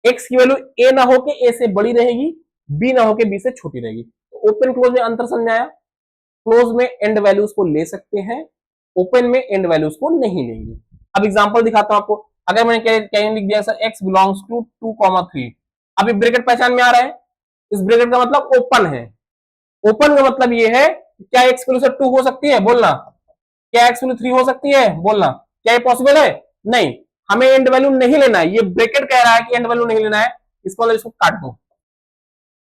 एक्स की वैल्यू ए ना होके ए से बड़ी रहेगी, बी ना होके बी से छोटी रहेगी। तो ओपन क्लोज में अंतर समझाया। क्लोज में एंड वैल्यूज को ले सकते हैं, ओपन में एंड वैल्यूज को नहीं लेंगे। अब एग्जांपल दिखाता हूं आपको। अगर मैंने क्या लिख दिया सर, x बिलोंग्स टू 2,3, अभी ब्रैकेट पहचान में आ रहा है। इस ब्रैकेट का मतलब ओपन है। ओपन का मतलब ये है, क्या x वैल्यू से 2 हो सकती है, बोलना। क्या x वैल्यू 3 हो सकती है, बोलना। क्या ये पॉसिबल है? नहीं, हमें एंड वैल्यू नहीं लेना है। ये ब्रैकेट कह रहा है कि एंड वैल्यू नहीं लेना है, इसको मतलब इसको काट दो,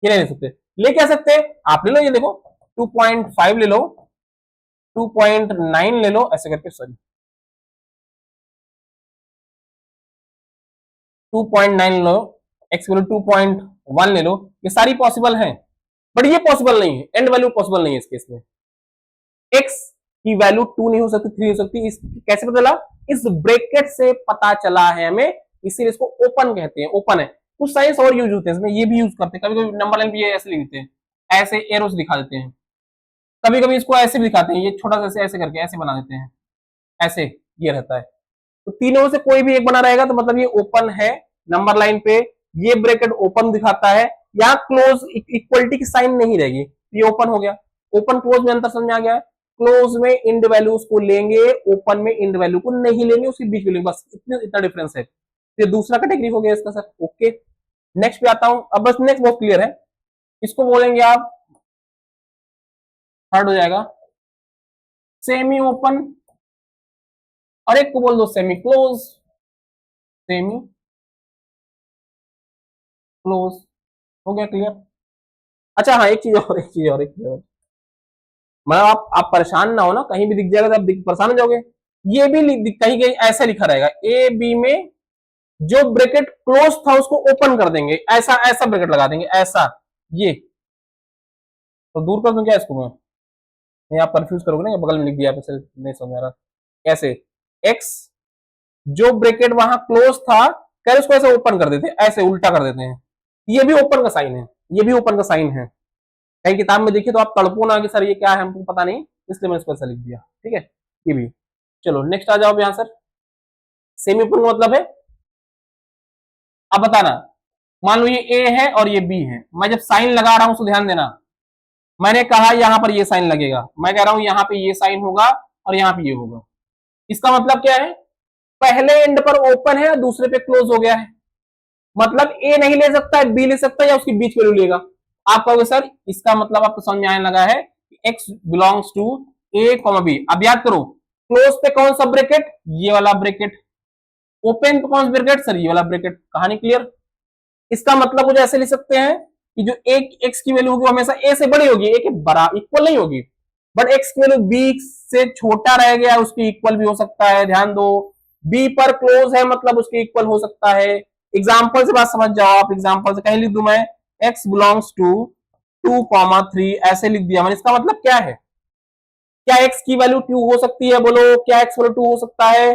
ये नहीं ले सकते। ले क्या सकते, आप ले लो, ये देखो 2.5 ले लो, 2.9 ले लो, ऐसे करके, सॉरी 2.9 लो, एक्स वैल्यू 2.1 ले लो, ये सारी पॉसिबल है। बट ये पॉसिबल नहीं है, एंड वैल्यू पॉसिबल नहीं है इस केस में। एक्स की वैल्यू 2 नहीं हो सकती, 3 हो सकती। इस कैसे पता चला? इस ब्रैकेट से पता चला है हमें, इसीलिए इसको ओपन कहते हैं। ओपन है। कुछ साइंस और यूज होते हैं इसमें, ये भी यूज करते हैं। कभी कभी नंबर लाइन भी ऐसे लिखते हैं, ऐसे एरोस दिखा देते हैं। कभी कभी इसको ऐसे भी दिखाते हैं, ये छोटा सा ऐसे करके ऐसे बना देते हैं, ऐसे ये रहता है। तो तीनों से कोई भी एक बना रहेगा तो मतलब ये ओपन है। नंबर लाइन पे ये ब्रैकेट ओपन दिखाता है, यहाँ क्लोज इक्वलिटी की साइन नहीं रहेगी, ये ओपन हो गया। ओपन क्लोज में अंतर समझ आ गया है। क्लोज में इंड वैल्यूज को लेंगे, ओपन में इंड वैल्यू को नहीं लेंगे, उसके बीच में लेंगे, बस इतना डिफरेंस है। ये दूसरा कैटेगरी हो गया इसका सर। ओके, नेक्स्ट पे आता हूं। अब बस नेक्स्ट बहुत क्लियर है, इसको बोलेंगे आप, थर्ड हो जाएगा सेमी ओपन, और एक को बोल दो सेमी क्लोज। सेमी क्लोज हो गया, क्लियर। अच्छा हाँ, एक चीज और, मतलब आप परेशान ना हो ना, कहीं भी दिख जाएगा तो आप परेशान हो जाओगे। ये भी कहीं कहीं ऐसा लिखा रहेगा, ए बी में जो ब्रैकेट क्लोज था उसको ओपन कर देंगे, ऐसा ऐसा ब्रैकेट लगा देंगे, ऐसा। ये तो दूर कर दूं क्या इसको मैं आप कंफ्यूज करोगे ना, बगल में लिख दिया, नहीं समझ आ रहा। कैसे? एक्स जो ब्रैकेट वहां क्लोज था, कह उसको ऐसे ओपन कर देते, ऐसे उल्टा कर देते हैं। ये भी ओपन का साइन है, ये भी ओपन का साइन है। कहीं किताब में देखिए तो आप तड़पो ना कि सर ये क्या है, हमको पता नहीं, इसलिए मैंने इसको ऐसा लिख दिया, ठीक है। ये भी चलो, नेक्स्ट आ जाओ यहां सर। सेमी ओपन का मतलब है, अब बताना, मान लो ये ए है और ये बी है, मैं जब साइन लगा रहा हूं तो ध्यान देना, मैंने कहा यहां पर ये साइन लगेगा, मैं कह रहा हूं यहां पे ये साइन होगा और यहां पे ये होगा। इसका मतलब क्या है? पहले एंड पर ओपन है और दूसरे पे क्लोज हो गया है, मतलब ए नहीं ले सकता है, बी ले सकता है, या उसकी बीच वैल्यू लेगा। आप कहोगे सर इसका मतलब आपको समझ में आने लगा है कि x belongs to A comma B. अब याद करो, क्लोज पे कौन सा ब्रैकेट? ये वाला ब्रैकेट। ओपन पे कौन सा ब्रैकेट? सर ये वाला ब्रैकेट। कहानी क्लियर। इसका मतलब कुछ ऐसे लिख सकते हैं कि जो एक एक्स की वैल्यू होगी हमेशा ए से बड़ी होगी, ए के बराबर इक्वल नहीं होगी, बट एक्स की वैल्यू बी से छोटा रह गया, उसकी इक्वल भी हो सकता है। ध्यान दो, बी पर क्लोज है मतलब उसके इक्वल हो सकता है। एग्जाम्पल से बात समझ जाओ आप, एग्जाम्पल से कहीं लिख दू मैं, एक्स बिलोंग्स टू 2,3, ऐसे लिख दिया मैंने। इसका मतलब क्या है? क्या एक्स की वैल्यू 2 हो सकती है? बोलो, क्या एक्स वैल्यू 2 हो सकता है?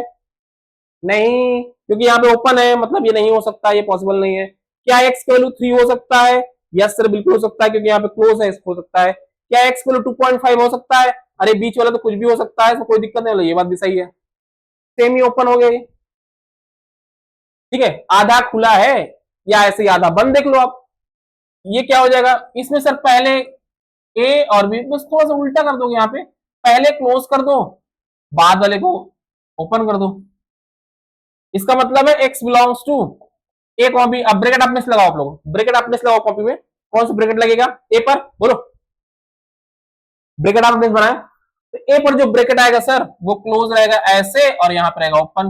नहीं, क्योंकि यहाँ पे ओपन है, मतलब ये नहीं हो सकता, ये पॉसिबल नहीं है। क्या एक्स की वैल्यू 3 हो सकता है? यस सर, बिल्कुल हो सकता है, क्योंकि यहाँ पे क्लोज है, हो सकता है। क्या एक्स की वैल्यू 2.5 हो सकता है? अरे बीच वाला तो कुछ भी हो सकता है, तो कोई दिक्कत नहीं, ये बात भी सही है। सेमी ओपन हो गई, ठीक है। आधा खुला है या ऐसे ही आधा बंद, देख लो आप। ये क्या हो जाएगा इसमें सर? पहले ए और बी, बस थोड़ा सा उल्टा कर दोगे, यहाँ पे पहले क्लोज कर दो, बाद वाले को ओपन कर दो। इसका मतलब है x belongs to A comma B. अब ब्रैकेट आपने से लगाओ, आप लोग ब्रैकेट आपने से लगाओ कॉपी में, कौन सा ब्रैकेट लगेगा? ए पर, बोलो। ब्रैकेट आपने बनाया तो ए पर जो ब्रैकेट आएगा सर वो क्लोज रहेगा ऐसे, और यहां पर रहेगा ओपन।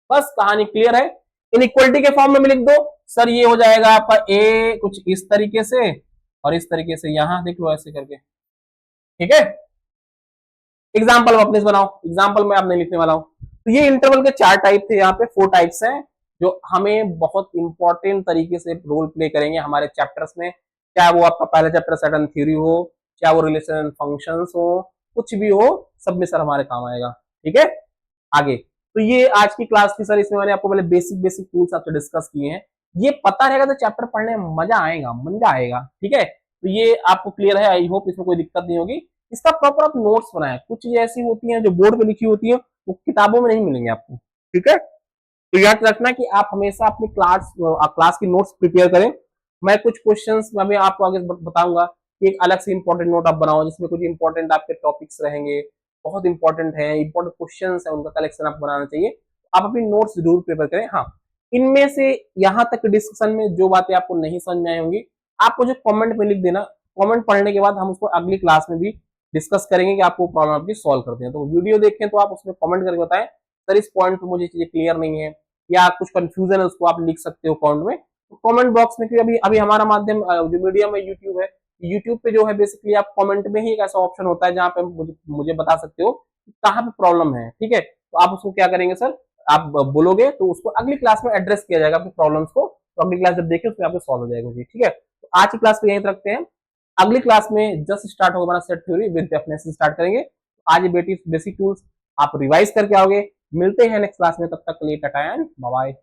बस कहानी क्लियर है। इनइक्वलिटी के फॉर्म में लिख दो सर, ये हो जाएगा आपका ए कुछ इस तरीके से और इस तरीके से, यहां देख लो ऐसे करके, ठीक है। एग्जाम्पल अपने से बनाओ, एग्जाम्पल मैं आप नहीं लिखने वाला हूं। तो ये इंटरवल के 4 टाइप थे, यहाँ पे 4 टाइप्स हैं जो हमें बहुत इंपॉर्टेंट तरीके से रोल प्ले करेंगे हमारे चैप्टर्स में। चाहे वो आपका पहला चैप्टर सेट एंड थ्योरी हो, चाहे वो रिलेशन एंड फंक्शंस हो, कुछ भी हो, सब में सर हमारे काम आएगा। ठीक है, आगे तो ये आज की क्लास थी सर, इसमें मैंने आपको पहले बेसिक बेसिक टूल्स आपसे डिस्कस किए हैं। ये पता रहेगा तो चैप्टर पढ़ने में मजा आएगा, मजा आएगा। ठीक है, तो ये आपको क्लियर है, आई होप इसमें कोई दिक्कत नहीं होगी। इसका प्रॉपर आप नोट्स बनाए, कुछ चीजें ऐसी होती हैं जो बोर्ड पे लिखी होती है, वो किताबों में नहीं मिलेंगे आपको। ठीक है, तो याद रखना कि आप हमेशा अपनी क्लास की नोट्स प्रिपेयर करें। मैं कुछ क्वेश्चंस मैं भी आपको आगे बताऊंगा कि एक अलग से इंपॉर्टेंट नोट आप बनाओ, जिसमें कुछ इंपॉर्टेंट आपके टॉपिक्स रहेंगे, बहुत इंपॉर्टेंट है, इंपॉर्टेंट क्वेश्चंस है, उनका कलेक्शन आपको बनाना चाहिए। आप अपनी नोट्स जरूर प्रिपेयर करें। हाँ, इनमें से यहाँ तक डिस्कशन में जो बातें आपको नहीं समझ में आई होंगी, आप मुझे कमेंट में लिख देना। कमेंट पढ़ने के बाद हम उसको अगली क्लास में भी डिस्कस करेंगे कि आपको प्रॉब्लम आपकी सॉल्व करते हैं। तो वीडियो देखें तो आप उसमें कमेंट करके बताएं सर इस पॉइंट पे मुझे चीजें क्लियर नहीं है, या कुछ कंफ्यूजन है, उसको आप लिख सकते हो कमेंट में। तो कमेंट बॉक्स में, क्योंकि अभी अभी हमारा माध्यम जो मीडियम है यूट्यूब है, यूट्यूब पे जो है बेसिकली आप कमेंट में ही एक ऐसा ऑप्शन होता है जहां पे मुझे बता सकते हो कहाँ पे प्रॉब्लम है। ठीक है, तो आप उसको क्या करेंगे सर, आप बोलोगे तो उसको अगली क्लास में एड्रेस किया जाएगा अपनी प्रॉब्लम्स को। तो अगली क्लास जब देखें उसमें आपको सॉल्व हो जाएगा। ठीक है, तो आज की क्लास को यहीं रखते हैं। अगली क्लास में जस्ट स्टार्ट होगा हमारा set theory with definition start करेंगे। आज ये बेसिक टूल्स आप रिवाइज करके आओगे। मिलते हैं नेक्स्ट क्लास में, तब तक के लिए टाटा एंड बाय बाय।